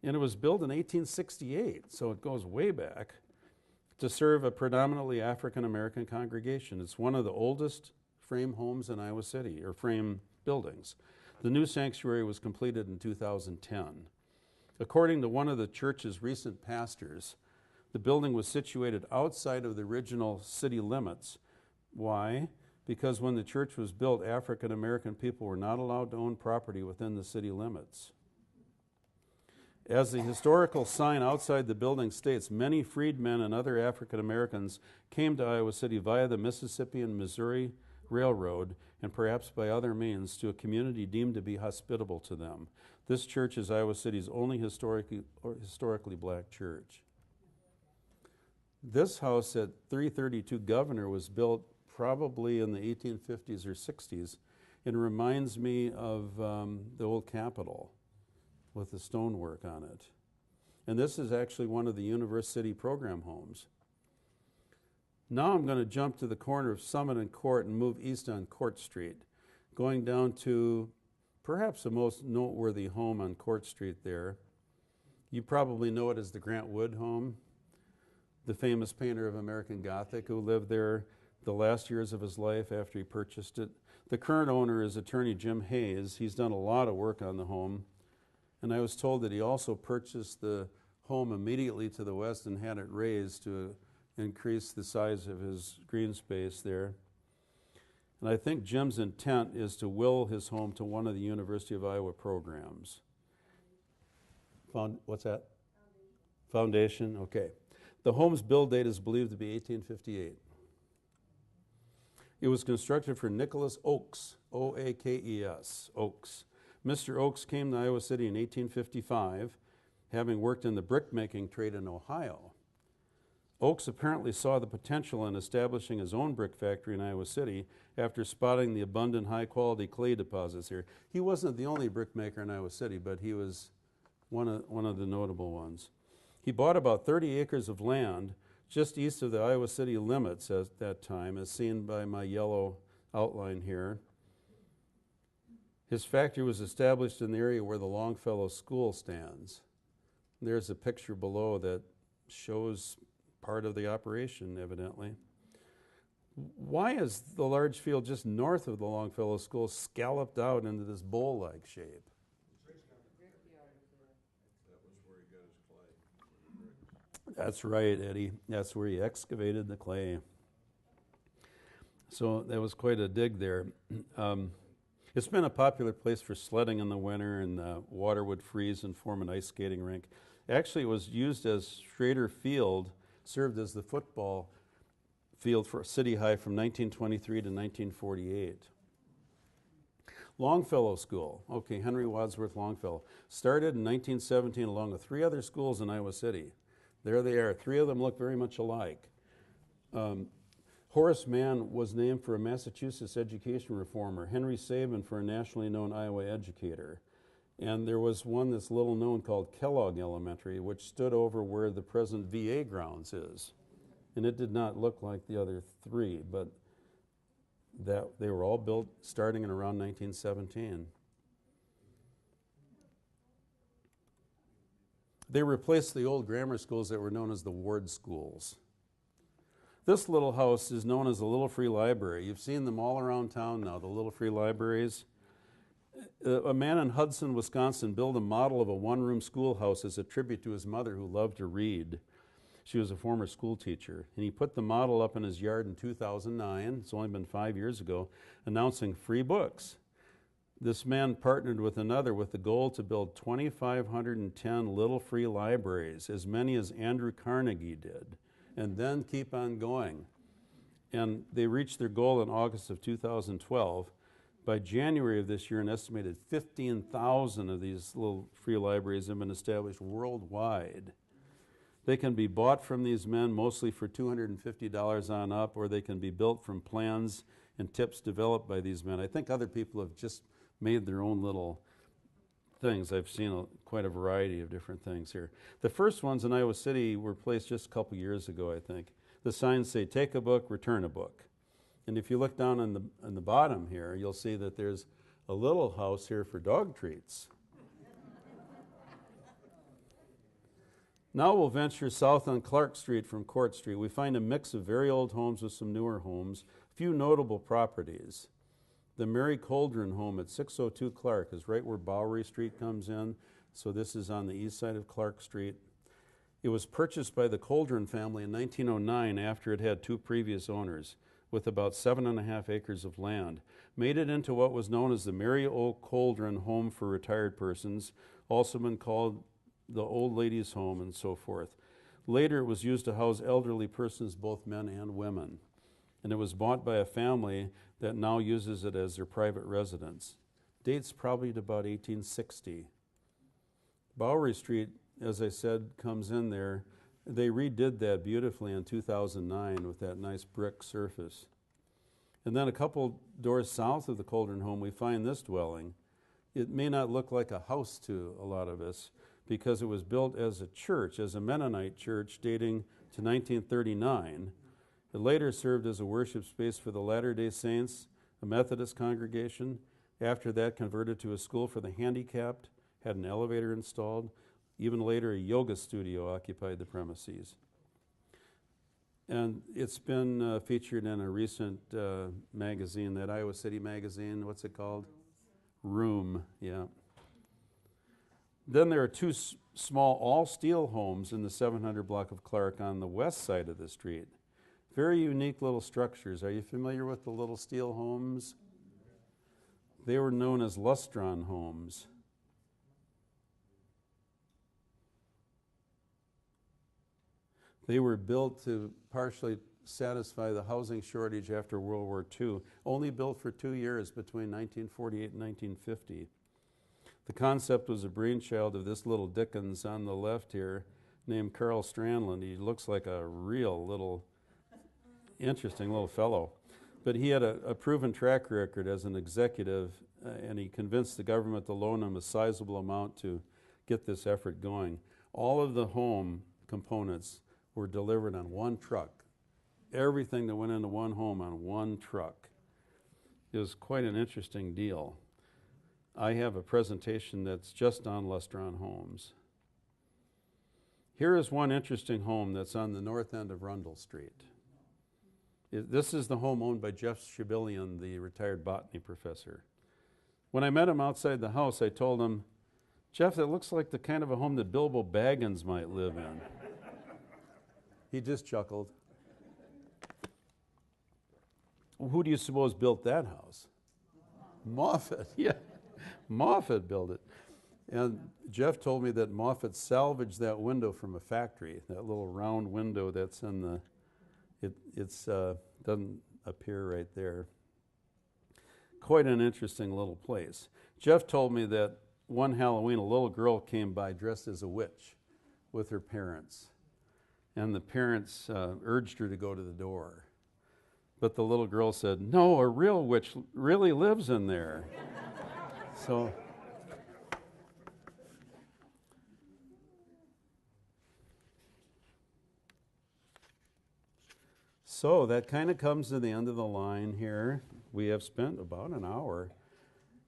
S2: and it was built in 1868, so it goes way back, to serve a predominantly African-American congregation. It's one of the oldest frame homes in Iowa City, or frame buildings. The new sanctuary was completed in 2010. According to one of the church's recent pastors, the building was situated outside of the original city limits. Why? Because when the church was built, African American people were not allowed to own property within the city limits. As the historical sign outside the building states, many freedmen and other African Americans came to Iowa City via the Mississippi and Missouri Railroad and perhaps by other means to a community deemed to be hospitable to them. This church is Iowa City's only historically black church. This house at 332 Governor was built probably in the 1850s or 60s. It reminds me of the old Capitol with the stonework on it. And this is actually one of the University program homes. Now I'm going to jump to the corner of Summit and Court and move east on Court Street, going down to perhaps the most noteworthy home on Court Street there. You probably know it as the Grant Wood home, the famous painter of American Gothic who lived there the last years of his life after he purchased it. The current owner is attorney Jim Hayes. He's done a lot of work on the home. And I was told that he also purchased the home immediately to the west and had it raised to increase the size of his green space there. And I think Jim's intent is to will his home to one of the University of Iowa programs. What's that? Foundation, okay. The home's build date is believed to be 1858. It was constructed for Nicholas Oakes, O-A-K-E-S, Oakes. Mr. Oakes came to Iowa City in 1855, having worked in the brick-making trade in Ohio. Oakes apparently saw the potential in establishing his own brick factory in Iowa City after spotting the abundant high-quality clay deposits here. He wasn't the only brick maker in Iowa City, but he was one of the notable ones. He bought about 30 acres of land just east of the Iowa City limits at that time, as seen by my yellow outline here. His factory was established in the area where the Longfellow School stands. There's a picture below that shows part of the operation, evidently. Why is the large field just north of the Longfellow School scalloped out into this bowl-like shape?
S4: That was where he got his clay.
S2: That's right, Eddie. That's where he excavated the clay. So that was quite a dig there. It's been a popular place for sledding in the winter, and the water would freeze and form an ice skating rink. Actually, it was used as Schrader Field, served as the football field for City High from 1923 to 1948. Longfellow School, okay, Henry Wadsworth Longfellow, started in 1917 along with 3 other schools in Iowa City. There they are. 3 of them look very much alike. Horace Mann was named for a Massachusetts education reformer, Henry Sabin for a nationally known Iowa educator. And there was one that's little known called Kellogg Elementary, which stood over where the present VA grounds is. And it did not look like the other 3, but that they were all built starting in around 1917. They replaced the old grammar schools that were known as the ward schools. This little house is known as the Little Free Library. You've seen them all around town now, the Little Free Libraries. A man in Hudson, Wisconsin built a model of a one-room schoolhouse as a tribute to his mother who loved to read. She was a former school teacher. And he put the model up in his yard in 2009, it's only been 5 years ago, announcing free books. This man partnered with another with the goal to build 2,510 Little Free Libraries, as many as Andrew Carnegie did, and then keep on going. And they reached their goal in August of 2012. By January of this year, an estimated 15,000 of these little free libraries have been established worldwide. They can be bought from these men mostly for $250 on up, or they can be built from plans and tips developed by these men. I think other people have just made their own little things. I've seen quite a variety of different things here. The first ones in Iowa City were placed just a couple years ago, I think. The signs say, take a book, return a book. And if you look down on the bottom here, you'll see that there's a little house here for dog treats. Now we'll venture south on Clark Street from Court Street. We find a mix of very old homes with some newer homes, a few notable properties. The Mary Coldren home at 602 Clark is right where Bowery Street comes in, so this is on the east side of Clark Street. It was purchased by the Coldren family in 1909 after it had 2 previous owners, with about 7.5 acres of land, made it into what was known as the Mary O. Coldren Home for Retired Persons, also been called the Old Ladies' Home and so forth. Later it was used to house elderly persons, both men and women. And it was bought by a family that now uses it as their private residence. Dates probably to about 1860. Bowery Street, as I said, comes in there. They redid that beautifully in 2009 with that nice brick surface. And then a couple doors south of the Coldren home, we find this dwelling. It may not look like a house to a lot of us because it was built as a church, as a Mennonite church dating to 1939. It later served as a worship space for the Latter-day Saints, a Methodist congregation. After that, converted to a school for the handicapped, had an elevator installed. Even later, a yoga studio occupied the premises. And it's been featured in a recent magazine, that Iowa City magazine. What's it called? Room, yeah. Then there are two small all-steel homes in the 700 block of Clark on the west side of the street. Very unique little structures. Are you familiar with the little steel homes? They were known as lustron homes. They were built to partially satisfy the housing shortage after World War II, only built for 2 years between 1948 and 1950. The concept was a brainchild of this little Dickens on the left here, named Carl Strandland. He looks like a real little, interesting little fellow. But he had a proven track record as an executive, and he convinced the government to loan him a sizable amount to get this effort going. All of the home components were delivered on one truck. Everything that went into one home on one truck. It was quite an interesting deal. I have a presentation that's just on lustron homes. Here is one interesting home that's on the north end of Rundle Street. This is the home owned by Jeff Schulein, the retired botany professor. When I met him outside the house, I told him, "Jeff, that looks like the kind of a home that Bilbo Baggins might live in." He just chuckled. Who do you suppose built that house? Moffitt, yeah. Moffitt built it. And Jeff told me that Moffitt salvaged that window from a factory, that little round window that's in the, doesn't appear right there. Quite an interesting little place. Jeff told me that one Halloween a little girl came by dressed as a witch with her parents. And the parents urged her to go to the door. But the little girl said, "No, a real witch really lives in there." So that kind of comes to the end of the line here. We have spent about an hour.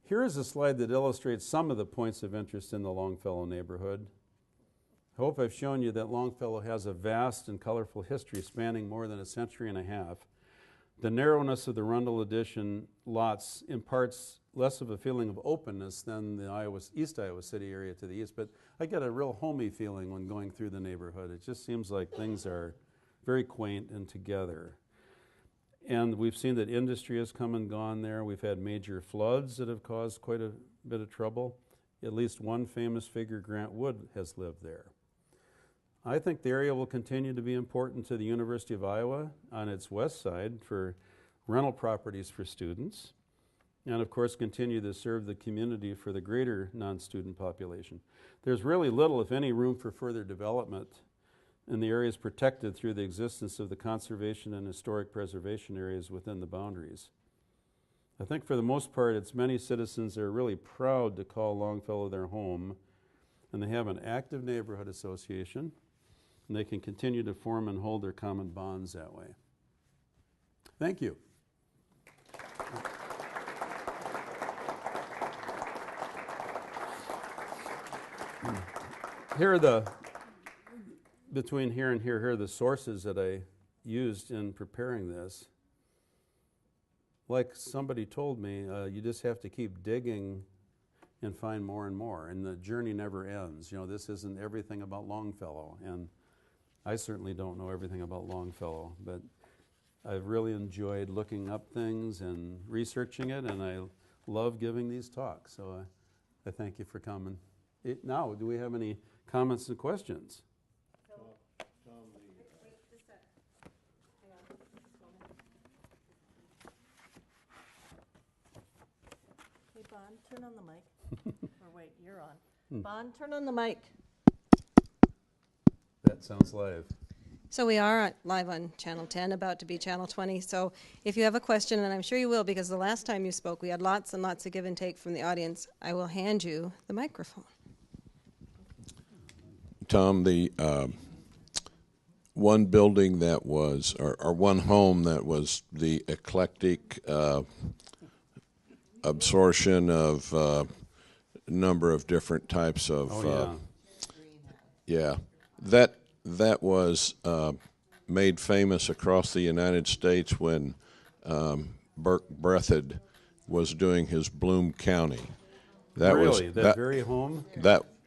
S2: Here is a slide that illustrates some of the points of interest in the Longfellow neighborhood. I hope I've shown you that Longfellow has a vast and colorful history spanning more than a century and a half. The narrowness of the Rundle Addition lots imparts less of a feeling of openness than the East Iowa City area to the east, but I get a real homey feeling when going through the neighborhood. It just seems like things are very quaint and together. And we've seen that industry has come and gone there. We've had major floods that have caused quite a bit of trouble. At least one famous figure, Grant Wood, has lived there. I think the area will continue to be important to the University of Iowa on its west side for rental properties for students, and of course continue to serve the community for the greater non-student population. There's really little, if any, room for further development, and the area is protected through the existence of the conservation and historic preservation areas within the boundaries. I think for the most part, it's many citizens that are really proud to call Longfellow their home, and they have an active neighborhood association, and they can continue to form and hold their common bonds that way. Thank you. Here are between here and here are the sources that I used in preparing this. Like somebody told me, you just have to keep digging and find more and more, and the journey never ends. You know, this isn't everything about Longfellow, and I certainly don't know everything about Longfellow, but I've really enjoyed looking up things and researching it, and I love giving these talks, so I thank you for coming. Now, do we have any comments and questions?
S6: Hey, Bon, turn on the mic. Or wait, you're on.
S1: Bon, turn on the mic.
S2: That sounds live.
S1: So we are live on Channel 10, about to be Channel 20. So if you have a question, and I'm sure you will, because the last time you spoke, we had lots and lots of give and take from the audience, I will hand you the microphone.
S4: Tom, the one building that was, or one home that was the eclectic absorption of a number of different types of, yeah, that was made famous across the United States when Burke Breathed was doing his Bloom County. That
S2: really?
S4: was
S2: That very home?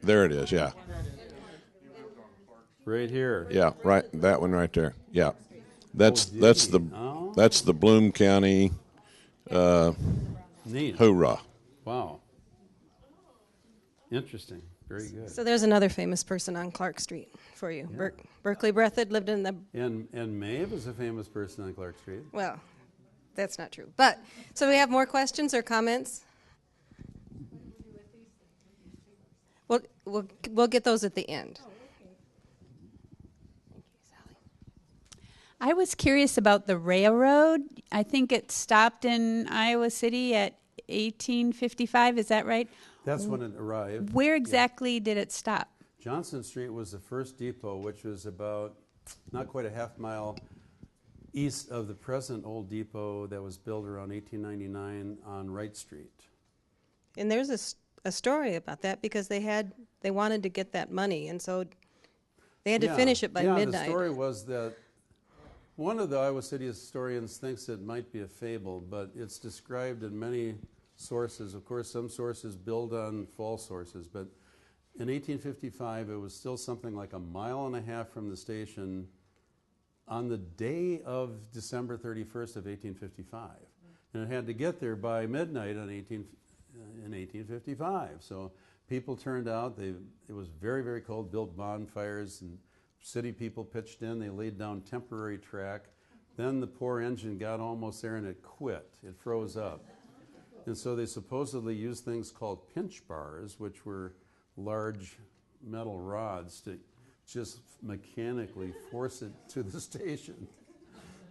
S4: There it is, yeah.
S2: Right here.
S4: Yeah, right. That one right there. Yeah, that's the Bloom County.
S2: Neat.
S4: Hoorah!
S2: Wow. Interesting. Very good.
S1: So there's another famous person on Clark Street for you.
S2: Yeah.
S1: Berkeley Breathed lived in the...
S2: And Maeve is a famous person on Clark Street.
S1: Well, that's not true. But, so we have more questions or comments? We'll get those at the end.
S6: I was curious about the railroad. I think it stopped in Iowa City at 1855. Is that right?
S2: That's when it arrived.
S6: Where exactly did it stop?
S2: Johnson Street was the first depot, which was about not quite a half mile east of the present old depot that was built around 1899 on Wright Street.
S1: And there's a story about that because they wanted to get that money, and so they had to finish it by midnight.
S2: The story was that one of the Iowa City historians thinks it might be a fable, but it's described in many sources. Of course, some sources build on false sources, but in 1855, it was still something like a mile and a half from the station on the day of December 31st of 1855. And it had to get there by midnight in 1855. So people turned out. It was very, very cold, built bonfires, and city people pitched in. They laid down temporary track. Then the poor engine got almost there and it quit. It froze up. And so they supposedly used things called pinch bars, which were large metal rods to just mechanically force it to the station.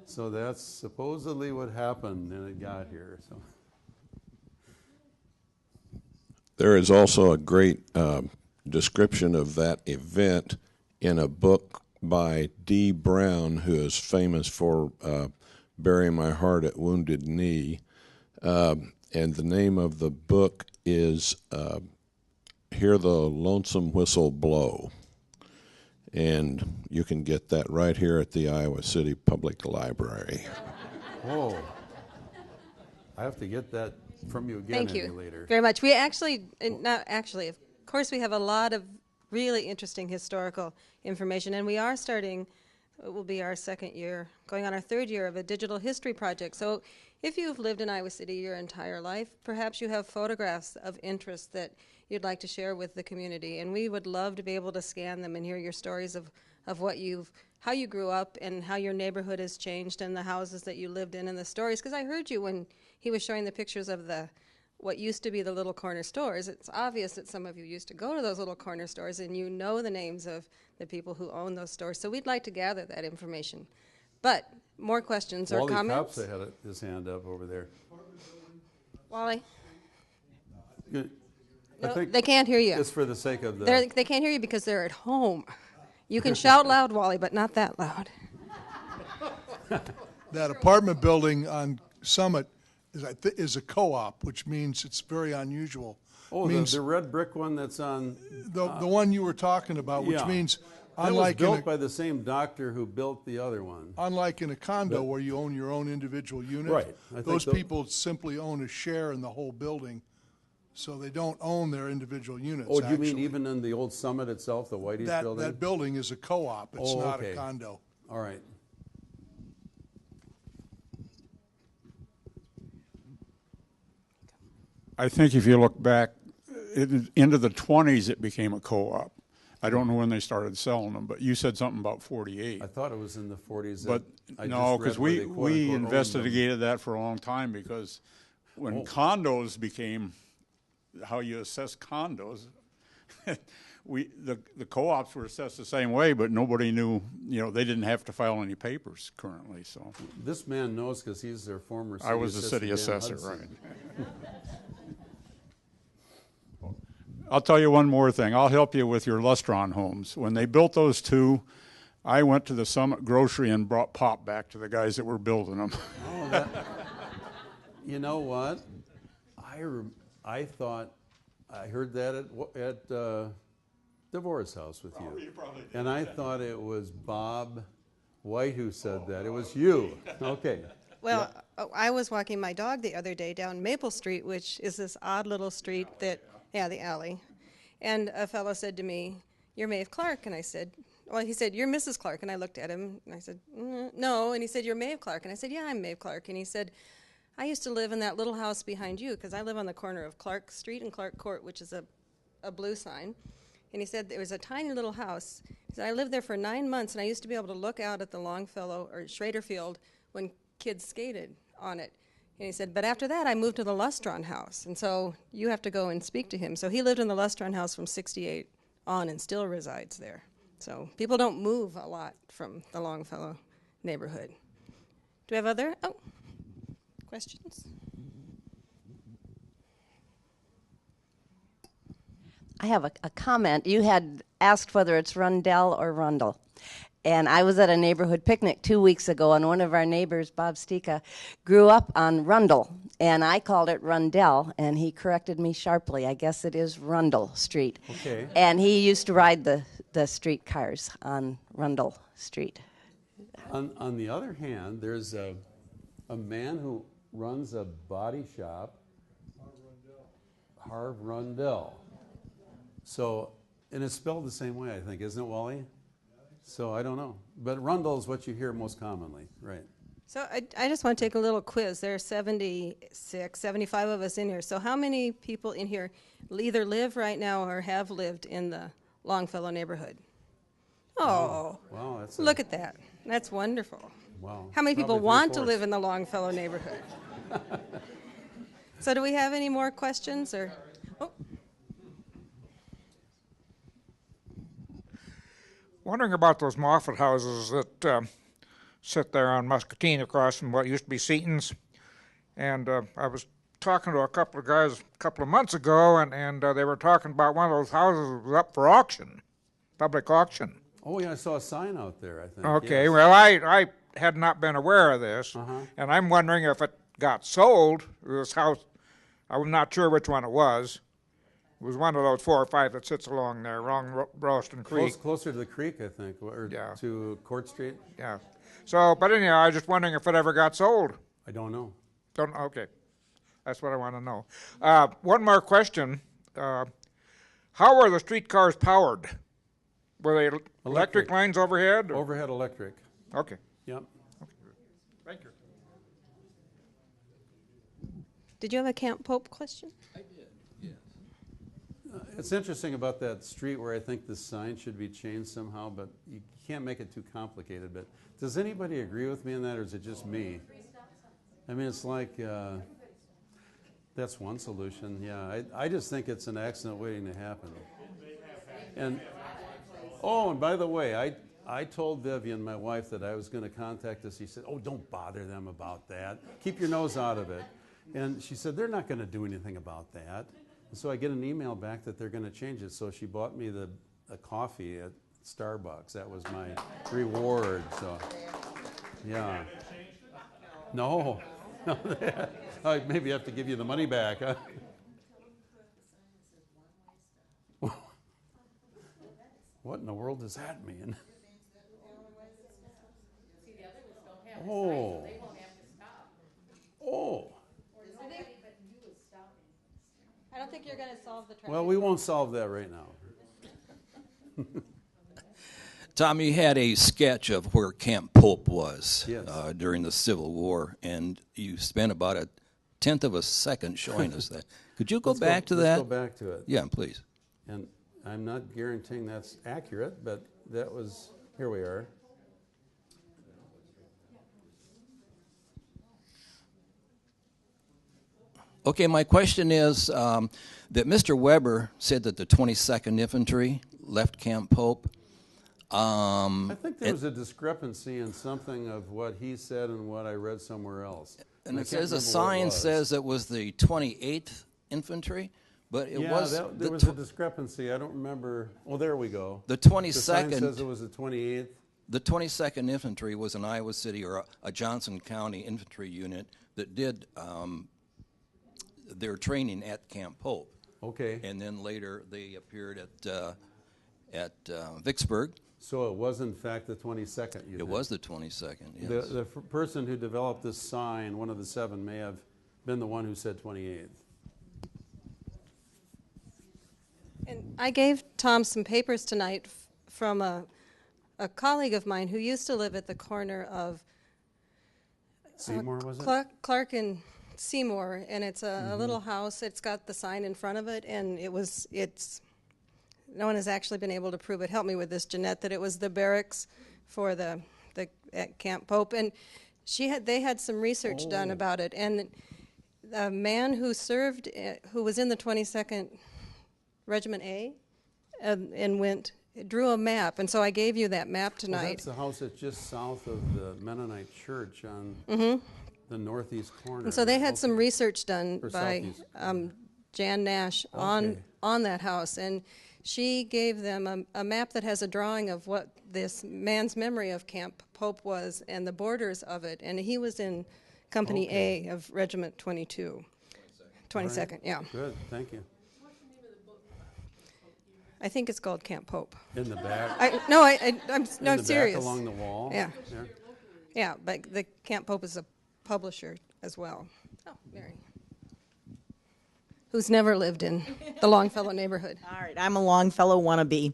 S2: So that's supposedly what happened, and it got here. So
S4: There is also a great description of that event in a book by D. Brown, who is famous for Bury My Heart at Wounded Knee. And the name of the book is Hear the Lonesome Whistle Blow. And you can get that right here at the Iowa City Public Library.
S2: Oh, I have to get that from you again.
S1: Thank you
S2: later.
S1: very much. We actually, of course, we have a lot of really interesting historical information, and we are starting, it will be our second year, going on our third year of a digital history project. So if you've lived in Iowa City your entire life, perhaps you have photographs of interest that you'd like to share with the community, and we would love to be able to scan them and hear your stories of how you grew up and how your neighborhood has changed and the houses that you lived in and the stories. Because I heard you when he was showing the pictures of what used to be the little corner stores. It's obvious that some of you used to go to those little corner stores and you know the names of the people who own those stores. So we'd like to gather that information. But more questions or comments?
S2: Wally Copsa had his hand up over there.
S1: Wally?
S2: Good.
S1: No, they can't hear you.
S2: Just for the sake of the...
S1: They can't hear you because they're at home. You can shout loud, Wally, but not that loud.
S7: That apartment building on Summit is a co-op, which means it's very unusual.
S2: Oh, the red brick one that's on...
S7: The one you were talking about, which means
S2: that was built by the same doctor who built the other one.
S7: Unlike in a condo where you own your own individual unit,
S2: right.
S7: Those people simply own a share in the whole building, so they don't own their individual units.
S2: Oh, do you mean even in the old Summit itself, the Whitey's building?
S7: That building is a co-op. It's not a condo.
S2: All right.
S8: I think if you look back into the 20s, it became a co-op. I don't know when they started selling them, but you said something about 48.
S2: I thought it was in the 40s.
S8: But no, because we investigated that for a long time, because when condos became how you assess condos, The co-ops were assessed the same way, but nobody knew, they didn't have to file any papers currently, so.
S2: This man knows because he's their former city
S8: I was the
S2: assessor,
S8: city
S2: Dan
S8: assessor,
S2: Hudson.
S8: right. I'll tell you one more thing. I'll help you with your Lustron homes. When they built those two, I went to the Summit Grocery and brought pop back to the guys that were building them.
S2: Oh, you know what? I thought I heard that at Devorah's house with you.
S8: You probably did.
S2: And I thought it was Bob White who said that. It was you. Okay.
S1: Well, I was walking my dog the other day down Maple Street, which is this odd little street that, the alley. And a fellow said to me, "You're Maeve Clark." And I said, well, he said, "You're Mrs. Clark." And I looked at him and I said, "No." And he said, "You're Maeve Clark." And I said, "Yeah, I'm Maeve Clark." And he said, "I used to live in that little house behind you because I live on the corner of Clark Street and Clark Court, which is a blue sign." And he said, there was a tiny little house. He said, "I lived there for 9 months, and I used to be able to look out at the Longfellow or Schrader Field when kids skated on it." And he said, "But after that, I moved to the Lustron house." And so you have to go and speak to him. So he lived in the Lustron house from 68 on and still resides there. So people don't move a lot from the Longfellow neighborhood. Do we have other questions?
S9: I have a comment. You had asked whether it's Rundell or Rundle. And I was at a neighborhood picnic 2 weeks ago, and one of our neighbors, Bob Stika, grew up on Rundle. And I called it Rundell, and he corrected me sharply. I guess it is Rundle Street.
S2: Okay.
S9: And he used to ride the streetcars on Rundle Street.
S2: On the other hand, there's a man who runs a body shop, Harv Rundell. So, and it's spelled the same way, I think, isn't it, Wally? So I don't know. But Rundle is what you hear most commonly, right?
S1: So I just want to take a little quiz. There are 76, 75 of us in here. So how many people in here either live right now or have lived in the Longfellow neighborhood? Oh,
S2: Wow, that's
S1: look at that. That's wonderful.
S2: Wow.
S1: How many people
S2: Probably
S1: want to
S2: 3/4.
S1: live in the Longfellow neighborhood? So do we have any more questions? Or
S10: Wondering about those Moffitt houses that sit there on Muscatine across from what used to be Seaton's. And I was talking to a couple of guys a couple of months ago, and they were talking about one of those houses was up for auction, public auction.
S2: Oh, yeah, I saw a sign out there, I think.
S10: Okay,
S2: yes.
S10: well, I had not been aware of this, and I'm wondering if it got sold, this house. I'm not sure which one it was. It was one of those 4 or 5 that sits along there, along Ralston Creek.
S2: Closer to the creek, I think, or to Court Street.
S10: Yeah. So, but anyhow, I was just wondering if it ever got sold.
S2: I don't know.
S10: Okay. That's what I want to know. One more question. How were the streetcars powered? Were they electric lines overhead? Or?
S2: Overhead electric.
S10: Okay.
S2: Yep.
S10: Thank you.
S1: did you have a Camp Pope question?
S2: It's interesting about that street where I think the sign should be changed somehow, but you can't make it too complicated. But does anybody agree with me on that, or is it just me? I mean, it's like, that's one solution. Yeah, I just think it's an accident waiting to happen. And by the way, I told Vivian, my wife, that I was going to contact us. She said, "Oh, don't bother them about that. Keep your nose out of it." And she said, "They're not going to do anything about that." And so I get an email back that they're going to change it. So she bought me a coffee at Starbucks. That was my reward. So, yeah. No. Maybe I have to give you the money back. Huh? What in the world does that mean? Oh.
S1: I don't think you're going to solve the traffic.
S2: Well, we won't solve that right now.
S11: Tom, you had a sketch of where Camp Pope was
S2: Yes.
S11: During the Civil War, and you spent about 1/10 of a second showing us that. Could you go back to that?
S2: Let's go back to it.
S11: Yeah, please.
S2: And I'm not guaranteeing that's accurate, but that was, here we are.
S11: Okay, my question is that Mr. Weber said that the 22nd Infantry left Camp Pope.
S2: I think there was a discrepancy in something of what he said and what I read somewhere else.
S11: And
S2: I
S11: it
S2: can't
S11: says a
S2: remember what it
S11: sign
S2: was.
S11: says it was the 28th Infantry, but it was
S2: there was a discrepancy. I don't remember. Well, there we go.
S11: The
S2: The
S11: 22nd.
S2: sign says it was the 28th.
S11: The 22nd Infantry was an Iowa City or a Johnson County infantry unit that did their training at Camp Pope.
S2: Okay.
S11: And then later they appeared at Vicksburg.
S2: So it was in fact the 22nd.
S11: It was the 22nd, yes.
S2: The person who developed this sign, one of the 7, may have been the one who said 28th.
S1: And I gave Tom some papers tonight from a colleague of mine who used to live at the corner of
S2: Seymour, was it?
S1: Clark and Seymour, and it's a little house. It's got the sign in front of it, and it's no one has actually been able to prove it. Help me with this, Jeanette, that it was the barracks for the at Camp Pope, and they had some research done about it, and the man who served, who was in the 22nd Regiment A, and drew a map, and so I gave you that map tonight.
S2: Well, that's the house that's just south of the Mennonite church on the northeast corner.
S1: And so they had some research done
S2: Or
S1: by
S2: southeast.
S1: Jan Nash on that house, and she gave them a map that has a drawing of what this man's memory of Camp Pope was and the borders of it, and he was in Company A of Regiment 22. 22nd,
S2: Right.
S1: yeah.
S2: Good, thank you.
S1: I think it's called Camp Pope.
S2: In the back?
S1: I'm
S2: In the
S1: serious.
S2: back along the wall?
S1: Yeah.
S2: There?
S1: Yeah, but the Camp Pope is a publisher as well. Oh, Mary. Who's never lived in the Longfellow neighborhood.
S12: All right, I'm a Longfellow wannabe.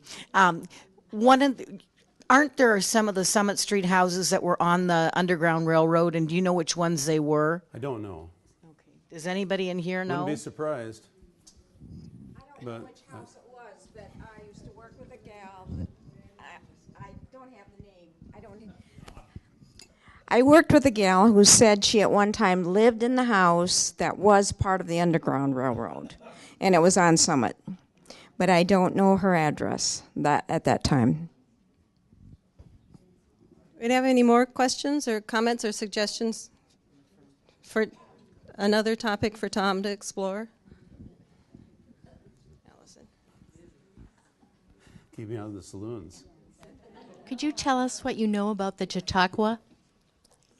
S12: Aren't there some of the Summit Street houses that were on the Underground Railroad, and do you know which ones they were?
S2: I don't know.
S12: Okay. Does anybody in here know?
S2: Wouldn't be surprised.
S5: I don't know which house it was, but I used to work with a gal. I don't have the name. I worked with a gal who said she at one time lived in the house that was part of the Underground Railroad, and it was on Summit. But I don't know her address at that time.
S1: Do you have any more questions or comments or suggestions for another topic for Tom to explore? Allison.
S2: Keep me out of the saloons.
S13: Could you tell us what you know about the Chautauqua?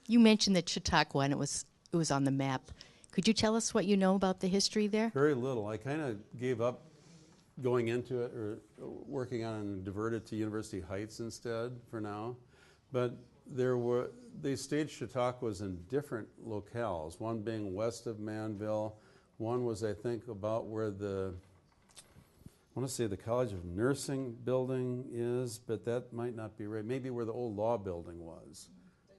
S13: You mentioned the Chautauqua, and it was on the map. Could you tell us what you know about the history there?
S2: Very little. I kind of gave up going into it or working on it and diverted to University Heights instead for now. But they staged Chautauquas in different locales, one being west of Manville. One was, I think, about where I want to say the College of Nursing building is, but that might not be right. Maybe where the old law building was.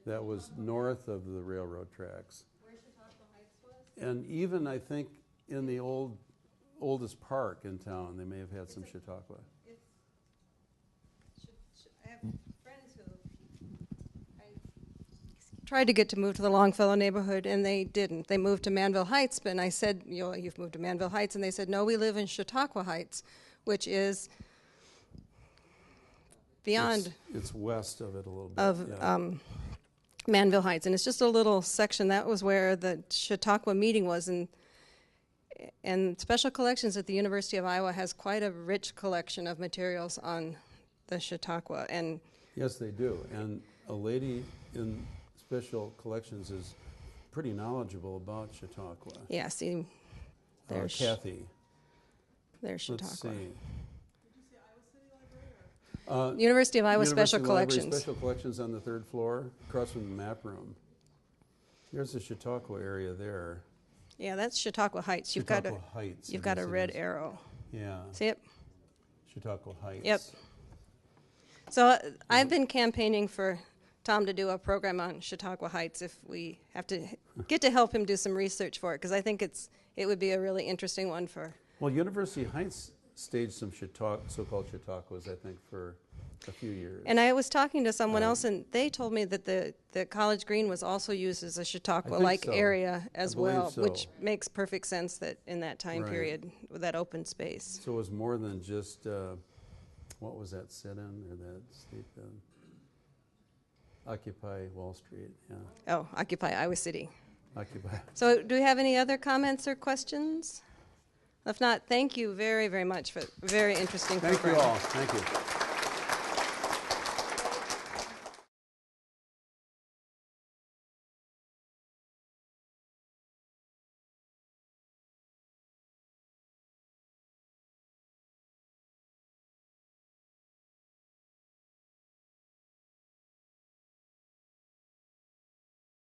S2: That was north of the railroad tracks.
S1: Where Chautauqua Heights was?
S2: And even, I think, in the oldest park in town, they may have had some Chautauqua.
S1: I have friends who tried to get to move to the Longfellow neighborhood, and they didn't. They moved to Manville Heights, but I said, you've moved to Manville Heights, and they said, no, we live in Chautauqua Heights, which is beyond
S2: It's west of it a little bit.
S1: of Manville Heights, and it's just a little section. That was where the Chautauqua meeting was, and Special Collections at the University of Iowa has quite a rich collection of materials on the Chautauqua. And
S2: yes, they do. And a lady in Special Collections is pretty knowledgeable about Chautauqua.
S1: yeah, see, there's
S2: Kathy.
S1: There's Chautauqua.
S2: Let's see.
S1: University of Iowa
S2: University
S1: Special
S2: Library
S1: Collections.
S2: Special Collections on the 3rd floor, across from the map room. There's the Chautauqua area there.
S1: Yeah, that's Chautauqua Heights.
S2: Chautauqua Heights,
S1: You've
S2: I
S1: got
S2: guess
S1: a
S2: it
S1: red
S2: is.
S1: arrow.
S2: Yeah.
S1: See it?
S2: Chautauqua Heights.
S1: Yep. So I've been campaigning for Tom to do a program on Chautauqua Heights if we have to get to help him do some research for it, because I think it would be a really interesting one for.
S2: Well, University Heights staged some so-called Chautauquas, I think, for a few years.
S1: And I was talking to someone else, and they told me that the College Green was also used as a Chautauqua-like
S2: so.
S1: area as
S2: I believe
S1: well,
S2: so.
S1: which makes perfect sense that in that time
S2: Right.
S1: period with that open space.
S2: So it was more than just, what was that sit-in or that sleep-in? Occupy Wall Street, yeah.
S1: Oh, Occupy Iowa City.
S2: Occupy.
S1: So do we have any other comments or questions? If not, thank you very, very much for a very interesting
S2: Thank
S1: program.
S2: you all. Thank you.